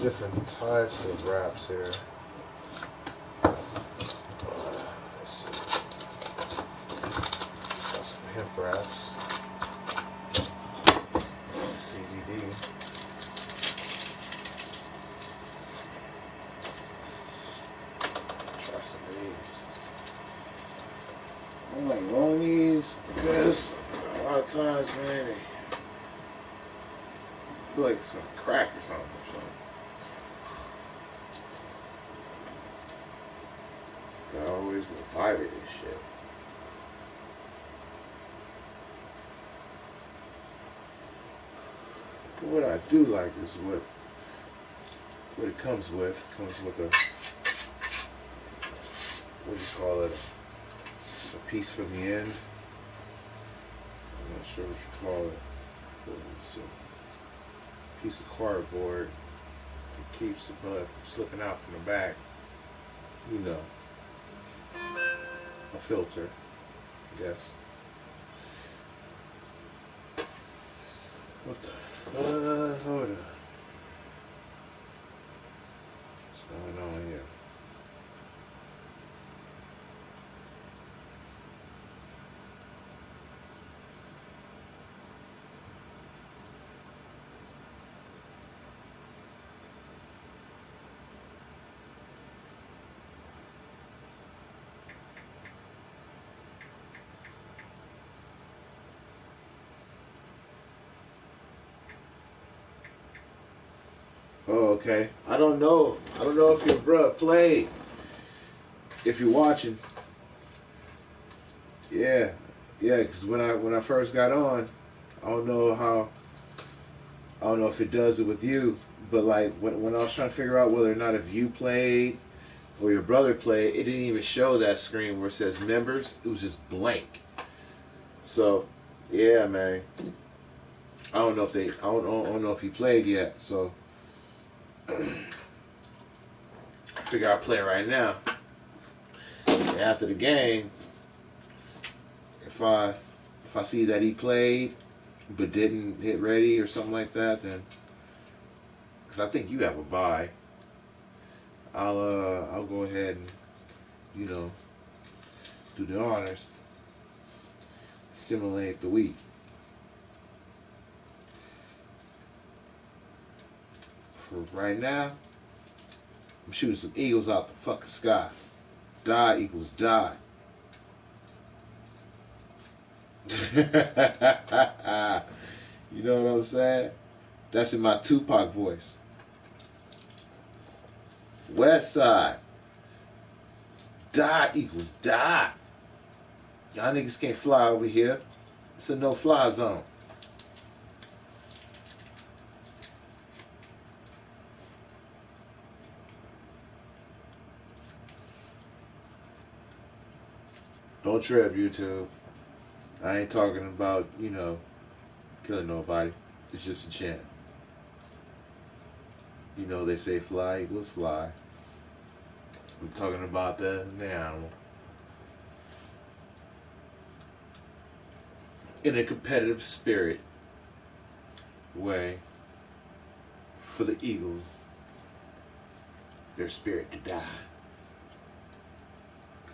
different types of wraps here. Let's see. Got some hemp wraps. CBD. Try some of these. I'm like rolling these because a lot of times, man, I feel like it's gonna crack or something. I always will vibrate this shit. But what I do like is what it comes with. It comes with a, what do you call it? A piece for the end. I'm not sure what you call it. But it's a piece of cardboard. It keeps the blood from slipping out from the back. You know. A filter, I guess. What the fuck? Hold on. What's going on here? Oh, okay. I don't know. I don't know if your bruh played. If you're watching. Yeah. Yeah, because when I first got on, I don't know if it does it with you, but like when I was trying to figure out whether or not if you played or your brother played, it didn't even show that screen where it says members. It was just blank. So, yeah, man. I don't know if I don't know if he played yet, so I figure I'll play right now. And after the game, if I see that he played but didn't hit ready or something like that, then because I think you have a bye, I'll go ahead and do the honors, simulate the week. For right now, I'm shooting some eagles out the fucking sky. Die equals die. You know what I'm saying? That's in my Tupac voice. West side. Die equals die. Y'all niggas can't fly over here. It's a no-fly zone. Don't trip, YouTube. I ain't talking about, killing nobody. It's just a chant. You know they say fly equals fly. I'm talking about the animal. In a competitive spirit way for the Eagles, their spirit to die.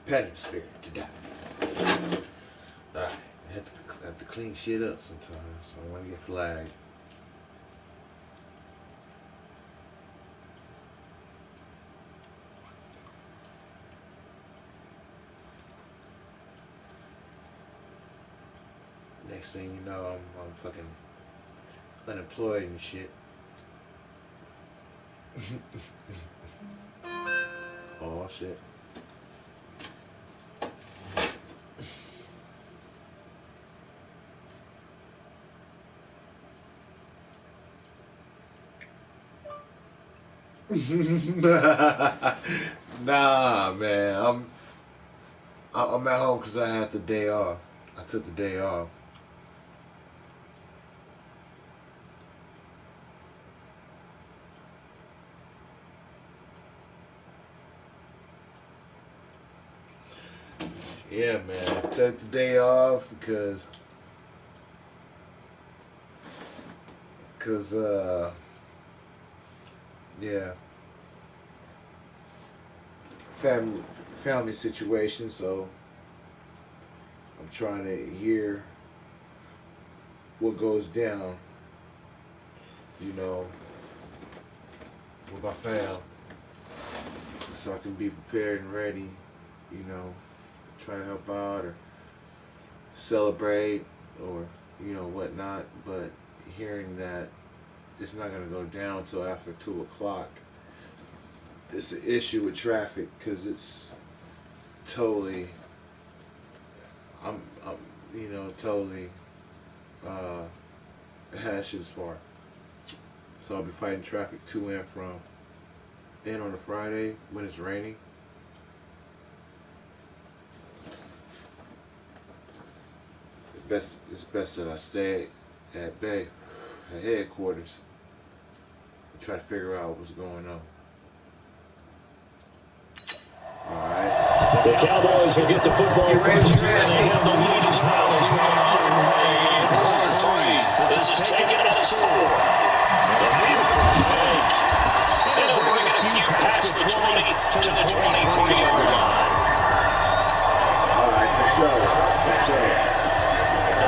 Competitive spirit to die. Alright, I have to clean shit up sometimes, so I want to get flagged. Next thing you know, I'm fucking unemployed and shit. Oh shit. Nah, man. I'm at home because I had the day off. I took the day off. Yeah, man. I took the day off because yeah, family situation, so I'm trying to hear what goes down, you know, with my fam, so I can be prepared and ready, you know, try to help out or celebrate or, you know, whatnot. But hearing that it's not going to go down until after 2 o'clock, it's an issue with traffic because it's totally, I'm you know, totally Hashim's part. So I'll be fighting traffic to and from. And on a Friday when it's raining, it's best that I stay at bay, at headquarters, and try to figure out what's going on. All right. The Cowboys will get the football first here, and they have the lead as well as we're underway. 4-3. This is taken as 4. The beautiful fake. And it'll bring it a few past the 20 to the 23-yard line. All right, for sure.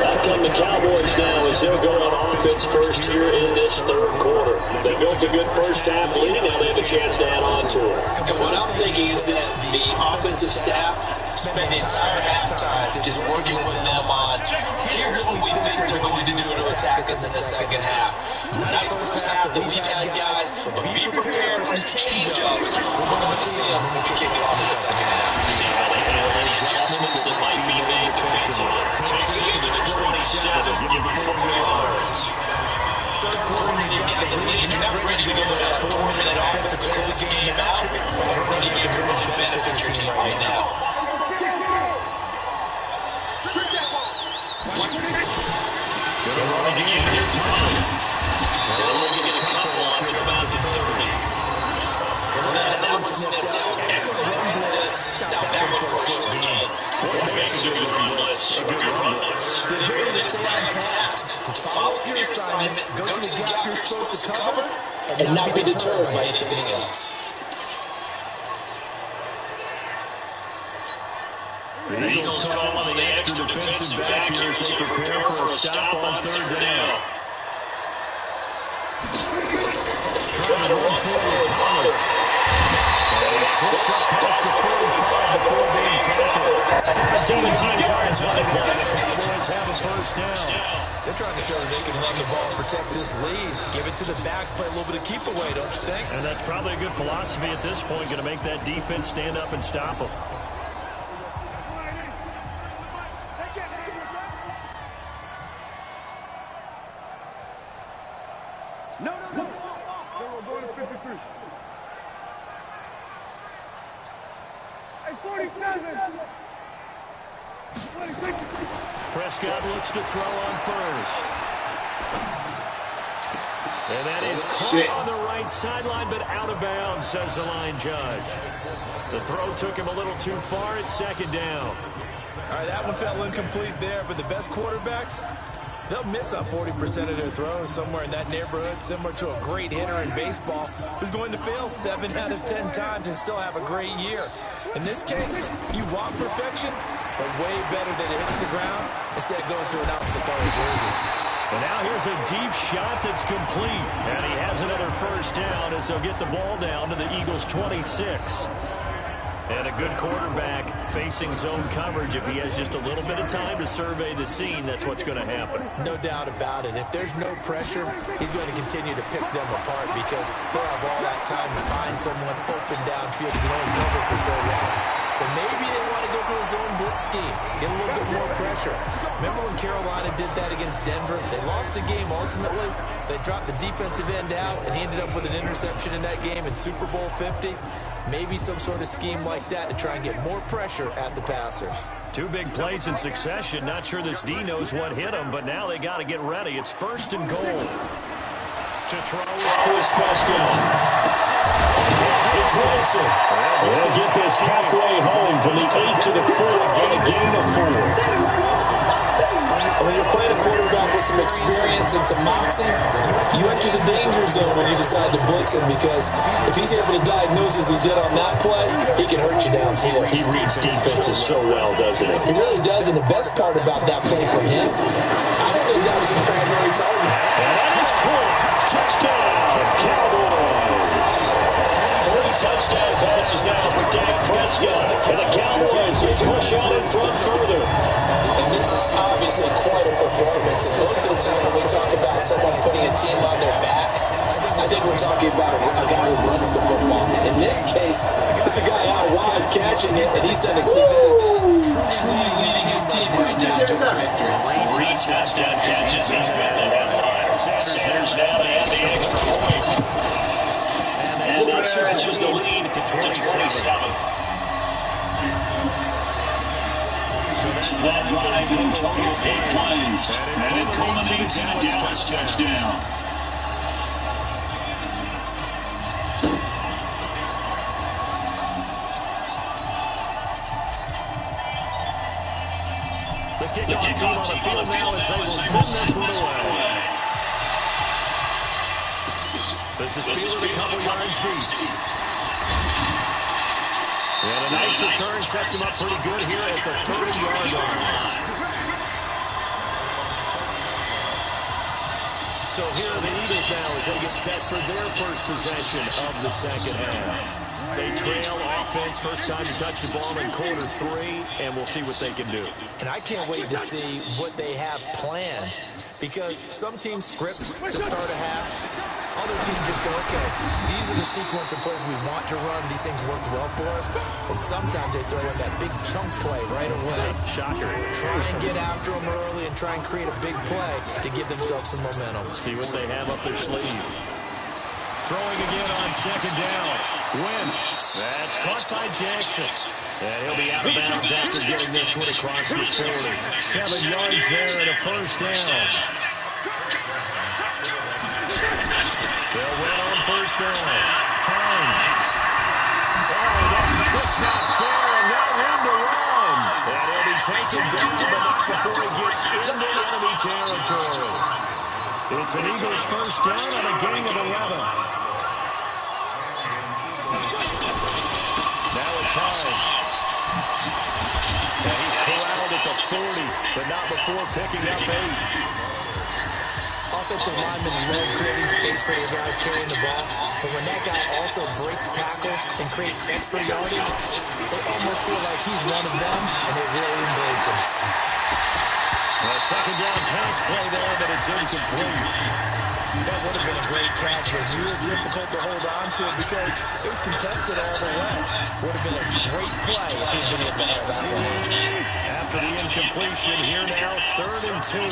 Out come the Cowboys now as they'll go on offense first here in this third quarter. They built a good first half leading. Now they have a chance to add on to it. And what I'm thinking is that the offensive staff spent the entire halftime just working with them on, here's what we think they're going to do to attack us in the second half. Nice first half that we've had, guys, but be prepared for some change-ups. We're going to see them when we kick it off in the second half. See how they handle any adjustments that might be made defensively. Takes it to the 27, give it 4 yards. Third quarter, and you've got the lead. You're not ready to go to that 4-minute offense to close the game out. But a running game can really benefit your team right now. Good running game here. They're looking at a couple after about the 30. That was snipped out. Excellent. Stop that one for a short gain. What makes a good run blitz? A good run blitz. The ability to stand task, to follow your assignment, go to the gap you're supposed to cover, and not be deterred by anything else. The Eagles call on the extra defensive back here as they prepare for a stop on third down. Trying to run forward, Hunter. And he slips up past the 45 before being tackled. 17 yards on the play. The Cowboys have a first down. They're trying to show that they can run the ball and protect this lead. Give it to the backs, play a little bit of keep away, don't you think? And that's probably a good philosophy at this point, going to make that defense stand up and stop them. No. We're going to 53. Hey, 47. Prescott looks to throw on first. And that is caught on the right sideline, but out of bounds, says the line judge. The throw took him a little too far. It's second down. All right, that one fell incomplete there, but the best quarterbacks, they'll miss on 40% of their throws, somewhere in that neighborhood, similar to a great hitter in baseball who's going to fail 7 out of 10 times and still have a great year. In this case, you want perfection, but way better that it hits the ground instead of going to an opposite color jersey. And now here's a deep shot that's complete. And he has another first down as they'll get the ball down to the Eagles' 26. And a good quarterback facing zone coverage. If he has just a little bit of time to survey the scene, that's what's going to happen. No doubt about it. If there's no pressure, he's going to continue to pick them apart because they'll have all that time to find someone open downfield to only cover for so long. So maybe they want to go to a zone blitz scheme, get a little bit more pressure. Remember when Carolina did that against Denver? They lost the game ultimately. They dropped the defensive end out, and he ended up with an interception in that game in Super Bowl 50. Maybe some sort of scheme like that to try and get more pressure at the passer. 2 big plays in succession. Not sure this D knows what hit him, but now they got to get ready. It's first and goal. To throw is Chris Prescott. It's Wilson. They'll get this halfway home from the 8 to the 4. Get a game of 4. when you're playing a quarterback with some experience and some moxie, you enter the danger zone when you decide to blitz him, because if he's able to diagnose as he did on that play, he can hurt you downfield. He reads defenses so well, doesn't he? He really does, and the best part about that play from him, I think this guy was a primary target. And that is caught. Touchdown, Cowboys. 3 touchdown passes now for Dak Prescott. And the Cowboys will push on in front further. And this is obviously quite a performance. And most of the time when we talk about someone putting a team on their back, I think we're talking about a guy who runs the football. In this case, it's a guy out wide catching it, and he's done exactly truly leading his team right now to victory. 3 touchdown catches. He's got the headline. Sanders now to add the extra point. And that stretches the lead to 27. So that drive in total 8 plays. And it culminates in a Dallas touchdown. The kickoff team on the field now as they will send this one away. This is fielded a couple yards deep. And a nice return sets him up pretty good here at the 30-yard line. So here are the Eagles now as they get set for their first possession of the second half. They trail offense, first time to touch the ball in quarter 3, and we'll see what they can do. And I can't wait to see what they have planned, because some teams script to start a half. Other teams just go, okay, these are the sequence of plays we want to run. These things worked well for us. And sometimes they throw in that big chunk play right away. Shocker. Try and get after them early and try and create a big play to give themselves some momentum. See what they have up their sleeve. Throwing again on second down. Wentz. That's caught by Jackson. And he'll be out of bounds after getting this one across the 40. 7 yards there and a first down. They'll win on first down. Hines. Oh, that's not fair, and no room to run. And he'll be taken down, but not before he gets into enemy territory. It's an Eagles first down on a gain of 11. Now it's Hines. And he's corralled at the 40, but not before picking up 8. Offensive linemen love creating space for their guys carrying the ball, but when that guy also breaks tackles and creates extra yardage, they almost feel like he's one of them, and they really embrace him. A second down pass play there, but it's incomplete. That would have been a great catch, but real difficult to hold on to it because it was contested all the way. Would have been a great play if he'd been able to have that one. After the incompletion, here now, 3rd and 2.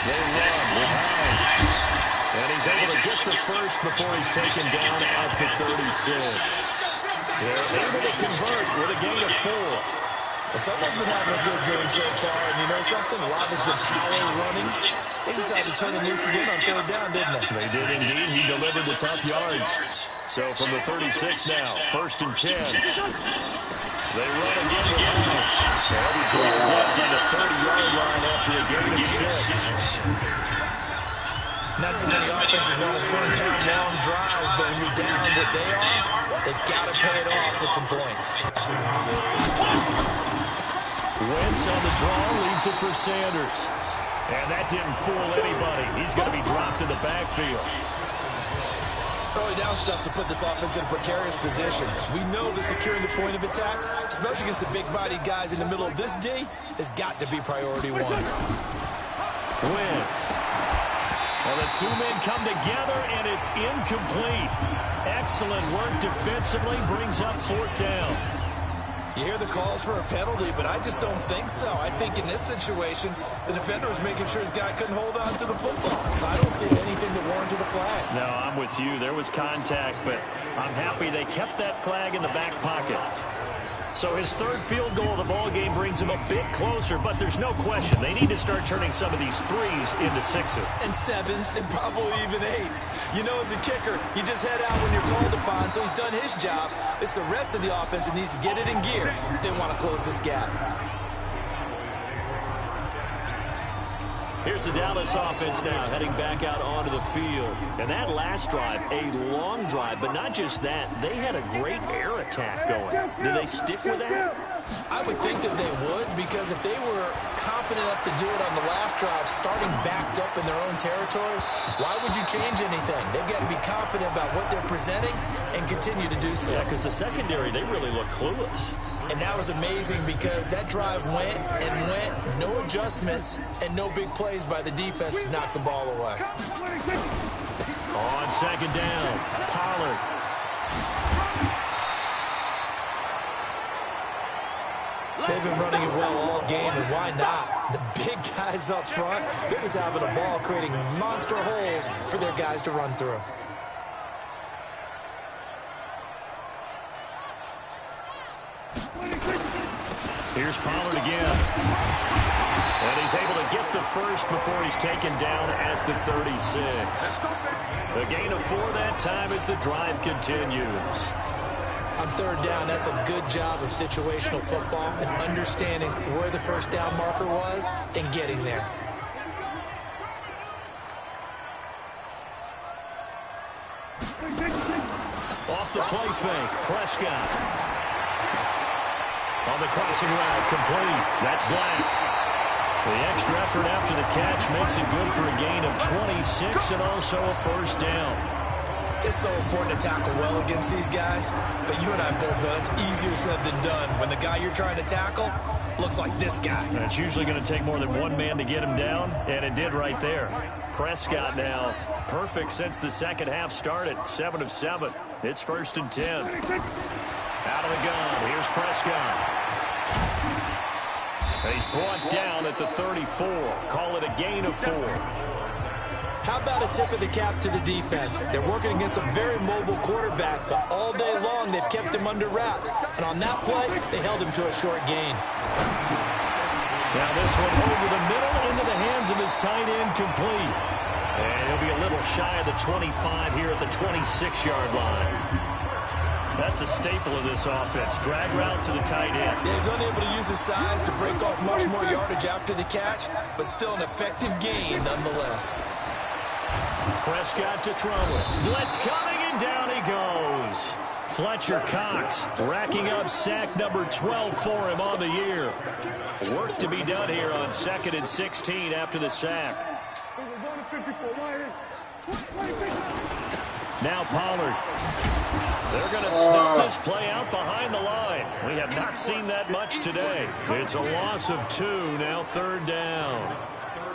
They run with Hines. And he's able to get the first before he's taken down at the 36. They're able to convert with a gain of 4. Well, someone's been having a good game so far, and you know something? A lot has been power running. They decided to turn him loose again on 3rd down, didn't they? They did indeed. He delivered the tough yards. So from the 36 now, 1st and 10. They run again with Hines. He'll be brought down to the 30-yard line after a gain of 6. Not too many offenses want to turn down long drives, but when you're down what they are, they've got to pay it off with some points. Wentz on the draw, leaves it for Sanders. And that didn't fool anybody. He's going to be dropped in the backfield. Early down stuff to put this offense in a precarious position. We know that securing the point of attack, especially against the big-bodied guys in the middle of this D, has got to be priority 1. Wentz. Well, the two men come together, and it's incomplete. Excellent work defensively, brings up 4th down. You hear the calls for a penalty, but I just don't think so. I think in this situation, the defender was making sure his guy couldn't hold on to the football. So I don't see anything that warranted a flag. No, I'm with you. There was contact, but I'm happy they kept that flag in the back pocket. So his 3rd field goal of the ball game brings him a bit closer, but there's no question they need to start turning some of these 3s into 6s. And 7s, and probably even 8s. You know, as a kicker, you just head out when you're called upon, so he's done his job. It's the rest of the offense that needs to get it in gear if they want to close this gap. Here's the Dallas offense now heading back out onto the field. And that last drive, a long drive, but not just that. They had a great air attack going. Do they stick with that? I would think that they would, because if they were confident enough to do it on the last drive, starting backed up in their own territory, why would you change anything? They've got to be confident about what they're presenting and continue to do so. Yeah, because the secondary, they really look clueless. And that was amazing because that drive went and went, no adjustments, and no big plays by the defense to knock the ball away. On second down, Pollard. They've been running it well all game, and why not? The big guys up front, they're just having a ball, creating monster holes for their guys to run through. Here's Pollard again. And he's able to get the first before he's taken down at the 36. A gain of 4 that time as the drive continues. On third down, that's a good job of situational football and understanding where the first down marker was and getting there. Off the play fake, Prescott. On the crossing route, complete. That's Black. The extra effort after the catch makes it good for a gain of 26 and also a first down. It's so important to tackle well against these guys, but you and I both know it's easier said than done when the guy you're trying to tackle looks like this guy. And it's usually going to take more than one man to get him down, and it did right there. Prescott now perfect since the second half started, 7 of 7. It's 1st and 10. Out of the gun, here's Prescott. He's brought down at the 34. Call it a gain of 4. How about a tip of the cap to the defense? They're working against a very mobile quarterback, but all day long they've kept him under wraps. And on that play, they held him to a short gain. Now this one over the middle into the hands of his tight end, complete. And he'll be a little shy of the 25 here at the 26-yard line. That's a staple of this offense. Drag route to the tight end. Yeah, he's only able to use his size to break off much more yardage after the catch, but still an effective gain nonetheless. Prescott to throw it. Blitz coming, and down he goes. Fletcher Cox racking up sack number 12 for him on the year. Work to be done here on 2nd and 16 after the sack. Now Pollard. They're going to snuff this play out behind the line. We have not seen that much today. It's a loss of 2, now 3rd down.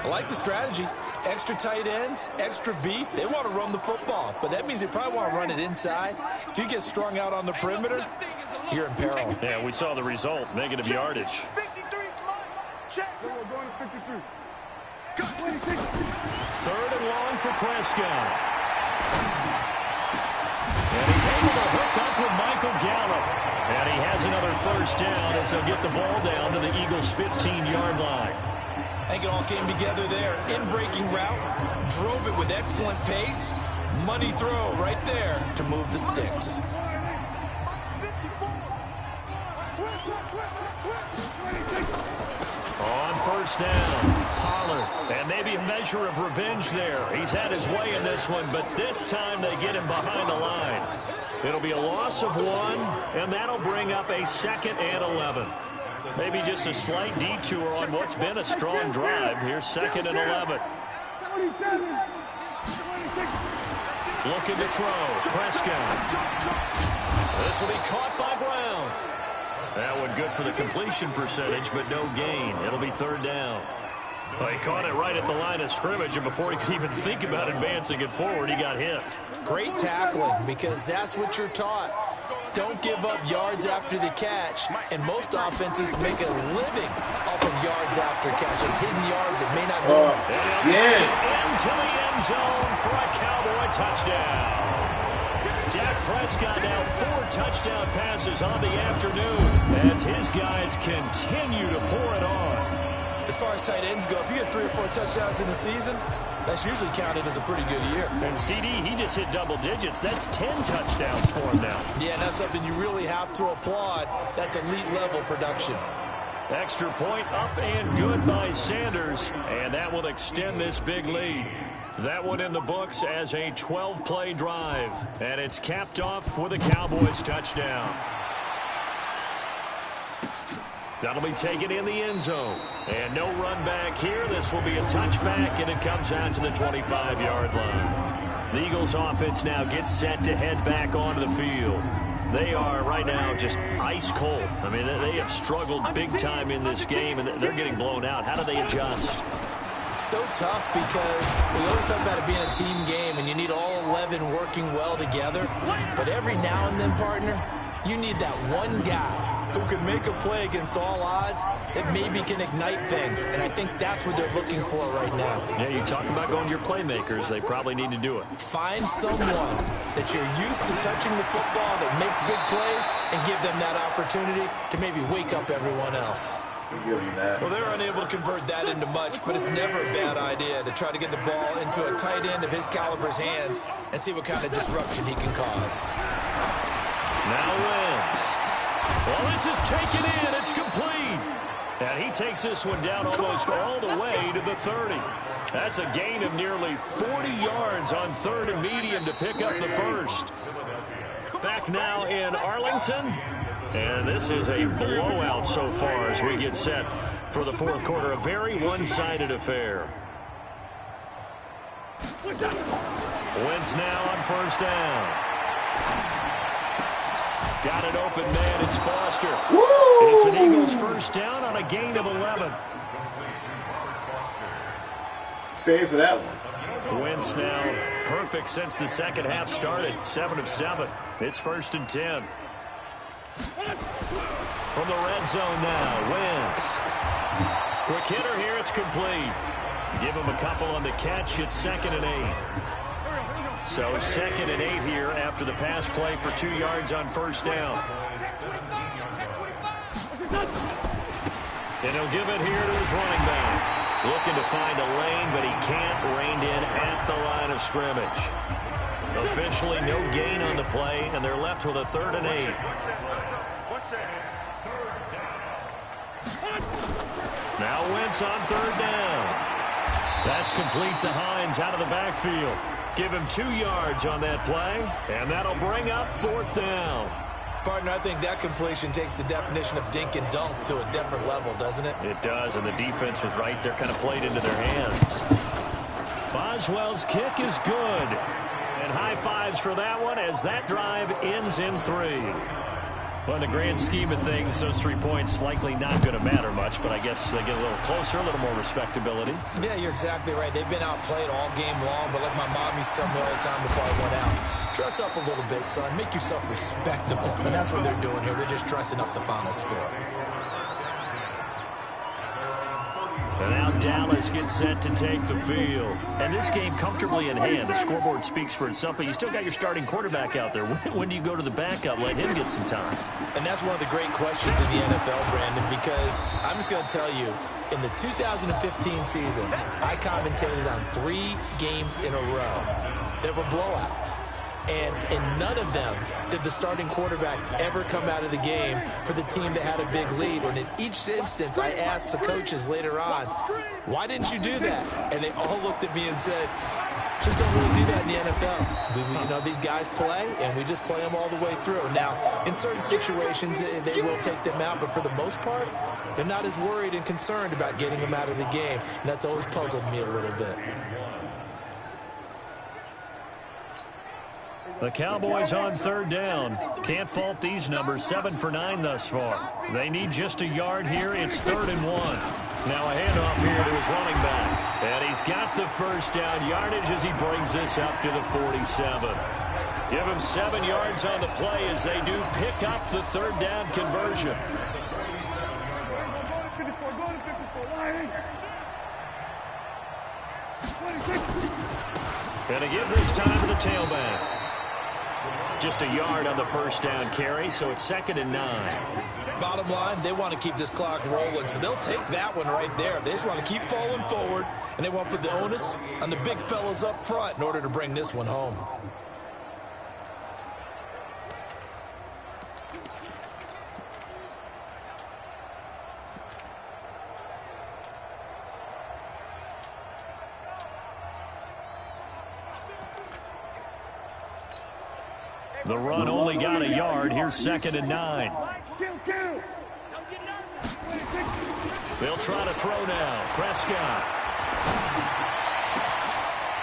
I like the strategy. Extra tight ends, extra beef. They want to run the football, but that means they probably want to run it inside. If you get strung out on the perimeter, you're in peril. Yeah, we saw the result, negative yardage. 3rd and long for Prescott. And he's able to hook up with Michael Gallup. And he has another first down as they'll get the ball down to the Eagles' 15-yard line. I think it all came together there. In-breaking route, drove it with excellent pace. Money throw right there to move the sticks. On first down, Pollard. And maybe a measure of revenge there. He's had his way in this one, but this time they get him behind the line. It'll be a loss of 1, and that'll bring up a 2nd and 11. Maybe just a slight detour on what's been a strong drive. Here's 2nd and 11. Looking to throw. Prescott. This will be caught by Brown. That one good for the completion percentage, but no gain. It'll be 3rd down. Well, he caught it right at the line of scrimmage, and before he could even think about advancing it forward, he got hit. Great tackling, because that's what you're taught. Don't give up yards after the catch, and most offenses make a living off of yards after catches. Hidden yards that may not go. Into the end zone for a Cowboy touchdown. Dak Prescott now 4 touchdown passes on the afternoon as his guys continue to pour it on. As far as tight ends go, if you get 3 or 4 touchdowns in the season, that's usually counted as a pretty good year. And CD, he just hit double digits. That's 10 touchdowns for him now. Yeah, and that's something you really have to applaud. That's elite level production. Extra point up and good by Sanders, and that will extend this big lead. That one in the books as a 12-play drive, and it's capped off with a Cowboys touchdown. That'll be taken in the end zone. And no run back here. This will be a touchback, and it comes out to the 25-yard line. The Eagles offense now gets set to head back onto the field. They are right now just ice cold. I mean, they have struggled big time in this game, and they're getting blown out. How do they adjust? So tough because we always talk about it being a team game, and you need all 11 working well together. But every now and then, partner, you need that one guy who can make a play against all odds that maybe can ignite things. And I think that's what they're looking for right now. Yeah, you talk about going to your playmakers. They probably need to do it. Find someone that you're used to touching the football that makes big plays and give them that opportunity to maybe wake up everyone else. Well, they're unable to convert that into much, but it's never a bad idea to try to get the ball into a tight end of his caliber's hands and see what kind of disruption he can cause. Now Wentz. Well, this is taken in. It's complete. And he takes this one down almost all the way to the 30. That's a gain of nearly 40 yards on third and medium to pick up the first. Back now in Arlington. And this is a blowout so far as we get set for the fourth quarter. A very one-sided affair. Wentz now on first down. Got it open, man. It's Foster. And it's an Eagles first down on a gain of 11. Paid for that one. Wentz now perfect since the second half started. 7 of 7. It's 1st and 10. From the red zone now, Wentz. Quick hitter here. It's complete. Give him a couple on the catch. It's 2nd and 8. So 2nd and 8 here after the pass play for 2 yards on first down. And he'll give it here to his running back. Looking to find a lane, but he can't. Reined in at the line of scrimmage. Officially no gain on the play, and they're left with a 3rd and 8. Now Wentz on 3rd down. That's complete to Hines out of the backfield. Give him 2 yards on that play, and that'll bring up 4th down. Partner, I think that completion takes the definition of dink and dunk to a different level, doesn't it? It does, and the defense was right there, kind of played into their hands. Boswell's kick is good. And high fives for that one as that drive ends in 3. Well, in the grand scheme of things, those 3 points likely not going to matter much, but I guess they get a little closer, a little more respectability. Yeah, you're exactly right. They've been outplayed all game long, but like my mom used to tell me all the time before I went out, dress up a little bit, son. Make yourself respectable. And that's what they're doing here. They're just dressing up the final score. And now Dallas gets set to take the field. And this game comfortably in hand. The scoreboard speaks for itself, but you still got your starting quarterback out there. When do you go to the backup? Let him get some time. And that's one of the great questions in the NFL, Brandon, because I'm just going to tell you, in the 2015 season, I commentated on 3 games in a row. There were blowouts. And in none of them did the starting quarterback ever come out of the game for the team that had a big lead. And in each instance, I asked the coaches later on, why didn't you do that? And they all looked at me and said, just don't really do that in the NFL. You know, these guys play, and we just play them all the way through. Now, in certain situations, they will take them out, but for the most part, they're not as worried and concerned about getting them out of the game. And that's always puzzled me a little bit. The Cowboys on 3rd down. Can't fault these numbers. 7 for 9 thus far. They need just a yard here. It's 3rd and 1. Now a handoff here to his running back. And he's got the first down yardage as he brings this up to the 47. Give him 7 yards on the play as they do pick up the 3rd down conversion. And to give this time to the tailback. Just a yard on the first down carry, so it's 2nd and 9. Bottom line, they want to keep this clock rolling, so they'll take that one right there. They just want to keep falling forward, and they want to put the onus on the big fellas up front in order to bring this one home. The run only got a yard. Here's 2nd and 9. They'll try to throw now. Prescott.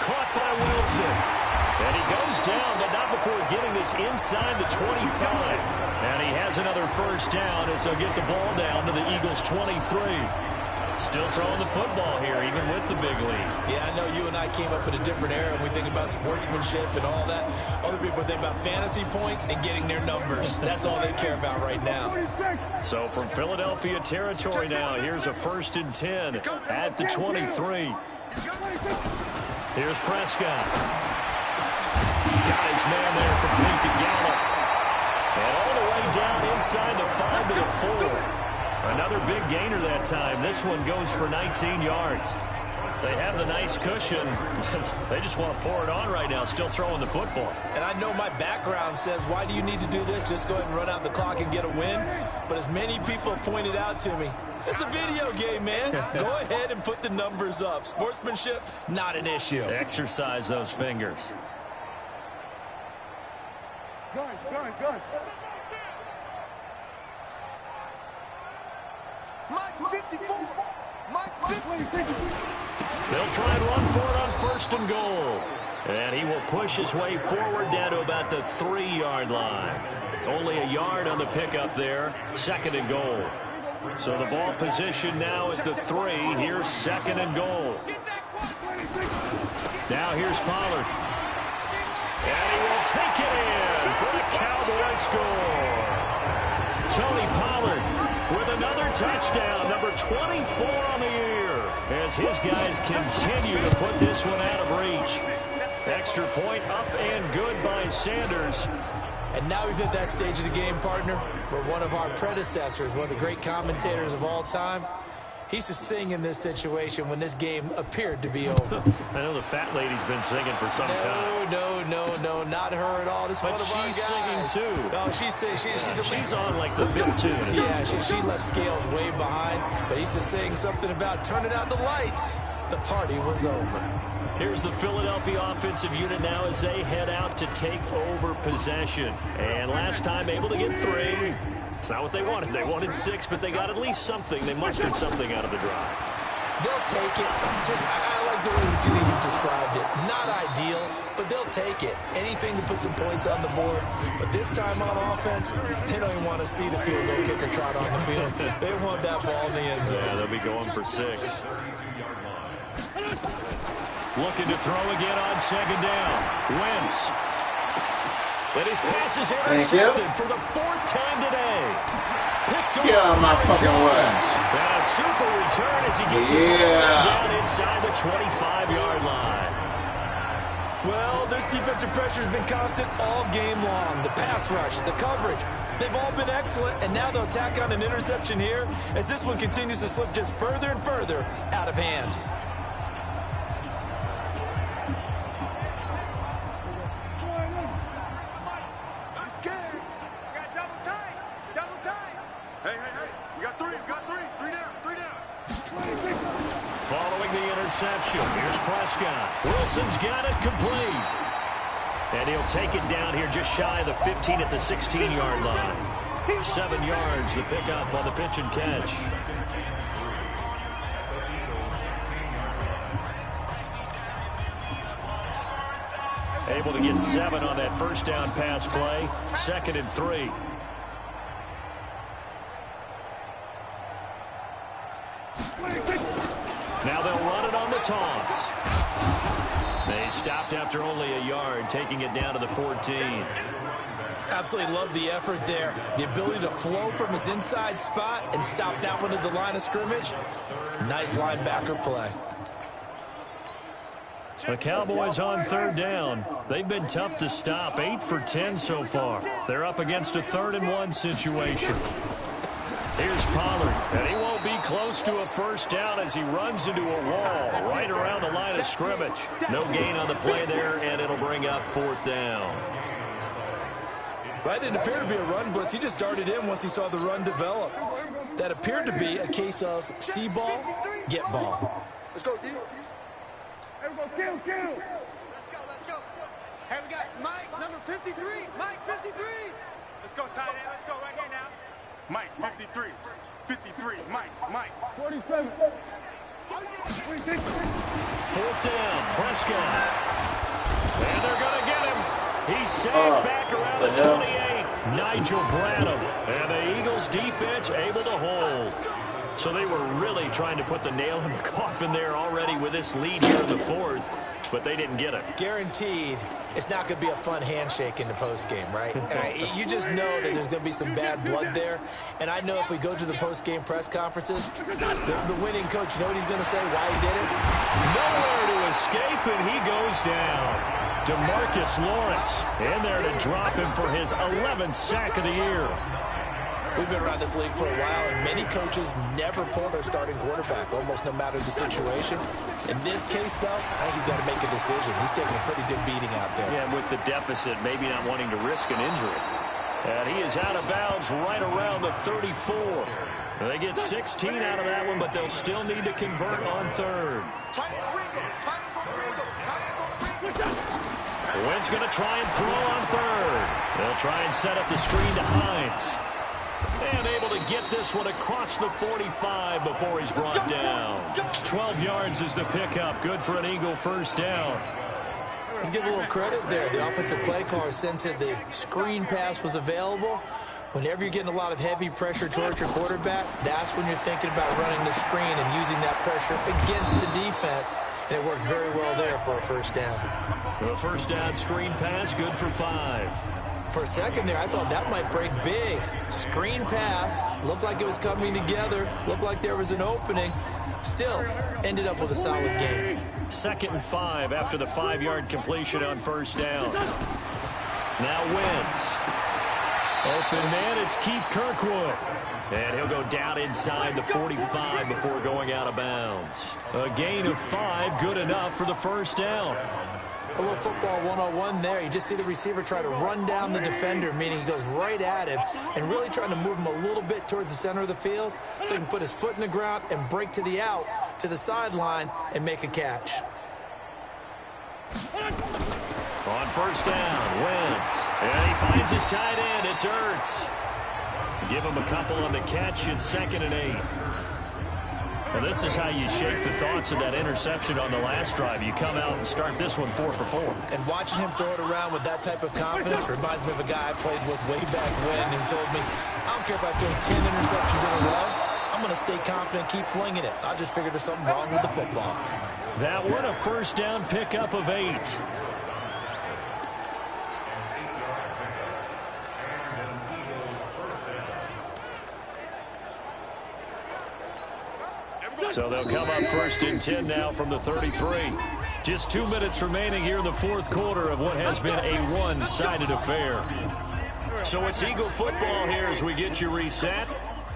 Caught by Wilson. And he goes down, but not before getting this inside the 25. And he has another first down as they'll get the ball down to the Eagles' 23. Still throwing the football here, even with the big lead. Yeah, I know you and I came up in a different era, and we think about sportsmanship and all that. Other people think about fantasy points and getting their numbers. That's all they care about right now. So from Philadelphia territory now, here's a 1st and 10 at the 23. Here's Prescott. Got his man there, complete to Gallup. And all the way down inside the 5 to the 4. Another big gainer that time. This one goes for 19 yards. They have the nice cushion. They just want to pour it on right now, still throwing the football. And I know my background says, why do you need to do this? Just go ahead and run out the clock and get a win. But as many people pointed out to me, it's a video game, man. Go ahead and put the numbers up. Sportsmanship, not an issue. Exercise those fingers. Good. Mike 54. Mike 50. They'll try and run for it on 1st and goal. And he will push his way forward down to about the 3-yard line. Only a yard on the pickup there. 2nd and goal. So the ball position now at the 3. Here's 2nd and goal. Now here's Pollard. And he will take it in for a Cowboy score. Tony Pollard with another touchdown, number 24 on the year, as his guys continue to put this one out of reach. Extra point up and good by Sanders. And now we've hit that stage of the game, partner, where one of our predecessors, one of the great commentators of all time, he used to sing in this situation when this game appeared to be over. I know the fat lady's been singing for some time. No, not her at all. This but one of our she's guys. singing too. No, she's on like the 5th tune. Yeah, she left Scales way behind, but he used to sing something about turning out the lights. The party was over. Here's the Philadelphia offensive unit now as they head out to take over possession. And last time able to get 3. It's not what they wanted. They wanted 6, but they got at least something. They mustered something out of the drive. They'll take it. I like the way you described it. Not ideal, but they'll take it. Anything to put some points on the board. But this time on offense, they don't even want to see the field goal kicker trot on the field. They want that ball in the end zone. Yeah, they'll be going for 6. Looking to throw again on 2nd down. Wentz. And his pass is intercepted for the 4th time today. Picked up. Yeah, my fucking way. And a super return as he gets his man down inside the 25-yard line. Well, this defensive pressure has been constant all game long. The pass rush, the coverage, they've all been excellent, and now they'll tack on an interception here as this one continues to slip just further and further out of hand. Following the interception, here's Prescott. Wilson's got it complete. And he'll take it down here just shy of the 15 at the 16-yard line. 7 yards, the pickup on the pitch and catch. Able to get 7 on that first down pass play. 2nd and 3. Now they'll run it on the toss. They stopped after only a yard, taking it down to the 14. Absolutely love the effort there. The ability to flow from his inside spot and stop that one at the line of scrimmage. Nice linebacker play. The Cowboys on 3rd down. They've been tough to stop. 8 for 10 so far. They're up against a 3rd and 1 situation. Here's Pollard, and he won't be close to a first down as he runs into a wall right around the line of scrimmage. No gain on the play there, and it'll bring up 4th down. That didn't appear to be a run blitz. He just darted in once he saw the run develop. That appeared to be a case of see ball, get ball. Let's go, D. Let's go, kill. Let's go. Hey, we got Mike, number 53. Mike, 53. Let's go, tight end. Let's go right here now. Mike, 53. 53. Mike. 47. 46. Fourth down, Prescott. And they're going to get him. He's sacked back around the 28. Nigel Bradham. And the Eagles defense able to hold. So they were really trying to put the nail in the coffin there already with this lead here in the fourth, but they didn't get it. Guaranteed, it's not going to be a fun handshake in the postgame, right? You just know that there's going to be some bad blood there. And I know if we go to the postgame press conferences, the winning coach, you know what he's going to say, why he did it? Nowhere to escape, and he goes down. DeMarcus Lawrence in there to drop him for his 11th sack of the year. We've been around this league for a while, and many coaches never pull their starting quarterback, almost no matter the situation. In this case, though, I think he's got to make a decision. He's taking a pretty good beating out there. Yeah, with the deficit, maybe not wanting to risk an injury. And he is out of bounds right around the 34. They get 16 out of that one, but they'll still need to convert on third. Wentz going to try and throw on third. They'll try and set up the screen to Hines. And able to get this one across the 45 before he's brought down. 12 yards is the pickup. Good for an Eagle first down. Let's give a little credit there. The offensive play caller sensed the screen pass was available. Whenever you're getting a lot of heavy pressure towards your quarterback, that's when you're thinking about running the screen and using that pressure against the defense. And it worked very well there for a first down. The first down screen pass, good for 5. For a second there, I thought that might break big. Screen pass, looked like it was coming together, looked like there was an opening. Still, ended up with a solid game. 2nd and 5 after the 5-yard completion on first down. Now Wentz. Open man, it's Keith Kirkwood. And he'll go down inside the 45 before going out of bounds. A gain of 5, good enough for the first down. A little football 101 there. You just see the receiver try to run down the defender, meaning he goes right at him and really trying to move him a little bit towards the center of the field so he can put his foot in the ground and break to the out, to the sideline, and make a catch. On first down, Wentz. And he finds his tight end. It's Ertz. Give him a couple on the catch. It's 2nd and 8. Well, this is how you shake the thoughts of that interception on the last drive. You come out and start this one 4 for 4. And watching him throw it around with that type of confidence reminds me of a guy I played with way back when who told me, I don't care if I throw 10 interceptions in a row. I'm going to stay confident, keep flinging it. I just figured there's something wrong with the football. That one, a first down pickup of 8. So they'll come up 1st and 10 now from the 33. Just 2 minutes remaining here in the fourth quarter of what has been a one-sided affair. So it's Eagle football here as we get you reset.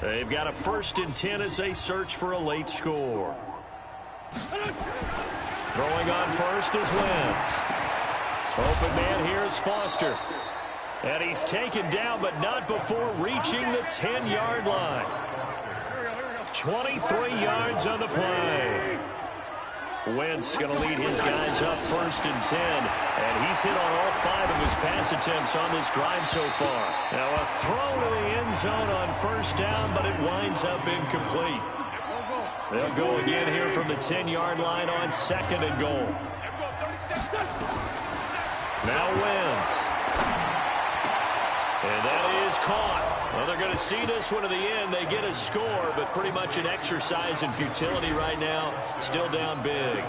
They've got a 1st and 10 as they search for a late score. Throwing on first is Wentz. Open man here is Foster. And he's taken down, but not before reaching the 10-yard line. 23 yards on the play. Wentz going to lead his guys up 1st and 10. And he's hit on all 5 of his pass attempts on this drive so far. Now a throw to the end zone on first down, but it winds up incomplete. They'll go again here from the 10-yard line on 2nd and goal. Now Wentz. And that is caught. Well, they're going to see this one to the end. They get a score, but pretty much an exercise in futility right now. Still down big.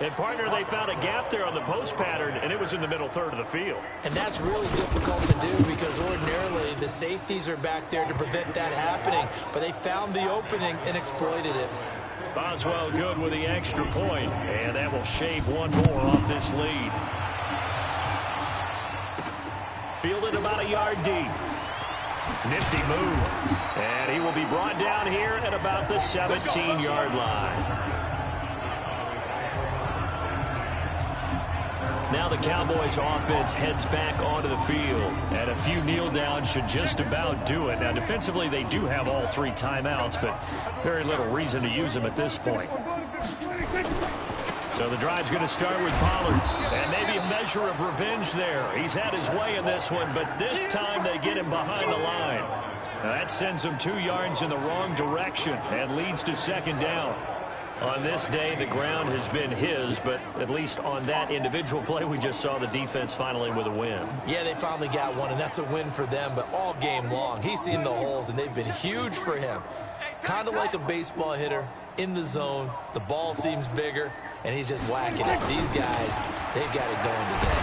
And, partner, they found a gap there on the post pattern, and it was in the middle third of the field. And that's really difficult to do because ordinarily the safeties are back there to prevent that happening. But they found the opening and exploited it. Boswell good with the extra point, and that will shave one more off this lead. Fielded about a yard deep. Nifty move. And he will be brought down here at about the 17-yard line. Now the Cowboys offense heads back onto the field. And a few kneel downs should just about do it. Now defensively they do have all 3 timeouts, but very little reason to use them at this point. So the drive's going to start with Pollard. And maybe a measure of revenge there. He's had his way in this one, but this time they get him behind the line. Now that sends him 2 yards in the wrong direction and leads to second down. On this day, the ground has been his, but at least on that individual play, we just saw the defense finally with a win. Yeah, they finally got one, and that's a win for them, but all game long, he's seen the holes, and they've been huge for him. Kind of like a baseball hitter in the zone. The ball seems bigger, and he's just whacking it. These guys, they've got it going today.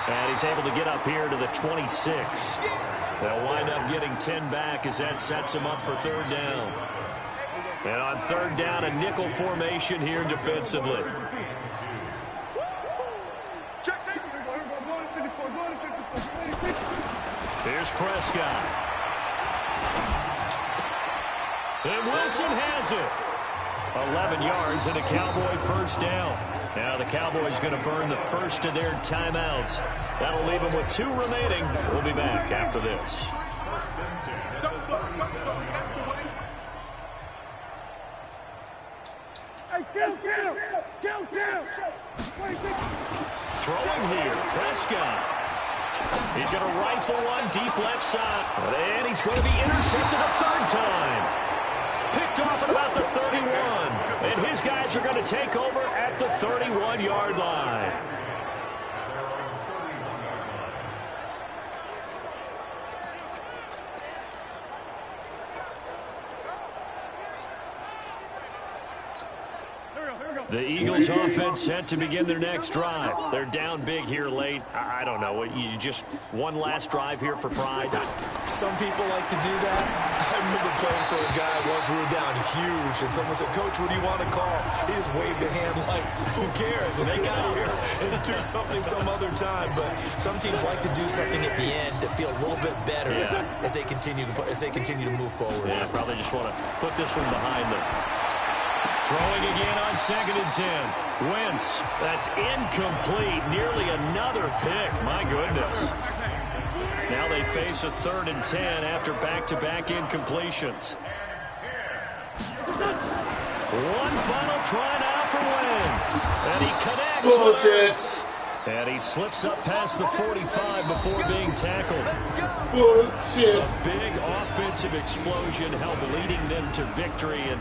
And he's able to get up here to the 26. They'll wind up getting 10 back as that sets him up for third down. And on third down, a nickel formation here defensively. Here's Prescott. And Wilson has it. 11 yards and a Cowboy first down. Now the Cowboys going to burn the first of their timeouts. That'll leave them with 2 remaining. We'll be back after this. Throwing here, Prescott. He's going to rifle one deep left side. And he's going to be intercepted a third time. Picked off at about the 31. And his guys are going to take over at the 31-yard line. The Eagles offense set to begin their next drive. They're down big here late. I don't know. You just one last drive here for pride? Some people like to do that. I remember playing for a guy once we were down huge, and someone said, "Coach, what do you want to call?" He just waved a hand like, who cares? Let's get out of here and do something some other time. But some teams like to do something at the end to feel a little bit better as they continue to move forward. Yeah, probably just want to put this one behind them. Throwing again on 2nd and 10. Wentz, that's incomplete. Nearly another pick. My goodness. Now they face a 3rd and 10 after back-to-back incompletions. One final try now for Wentz. And he connects. Bullshit. And he slips up past the 45 before being tackled. Bullshit. A big offensive explosion helped leading them to victory. And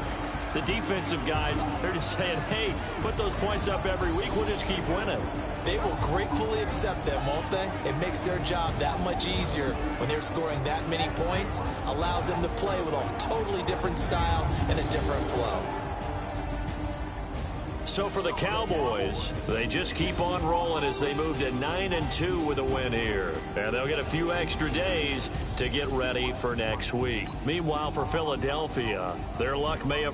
the defensive guys, they're just saying, hey, put those points up every week. We'll just keep winning. They will gratefully accept them, won't they? It makes their job that much easier when they're scoring that many points. Allows them to play with a totally different style and a different flow. So for the Cowboys, they just keep on rolling as they move to 9-2 with a win here. And they'll get a few extra days to get ready for next week. Meanwhile, for Philadelphia, their luck may have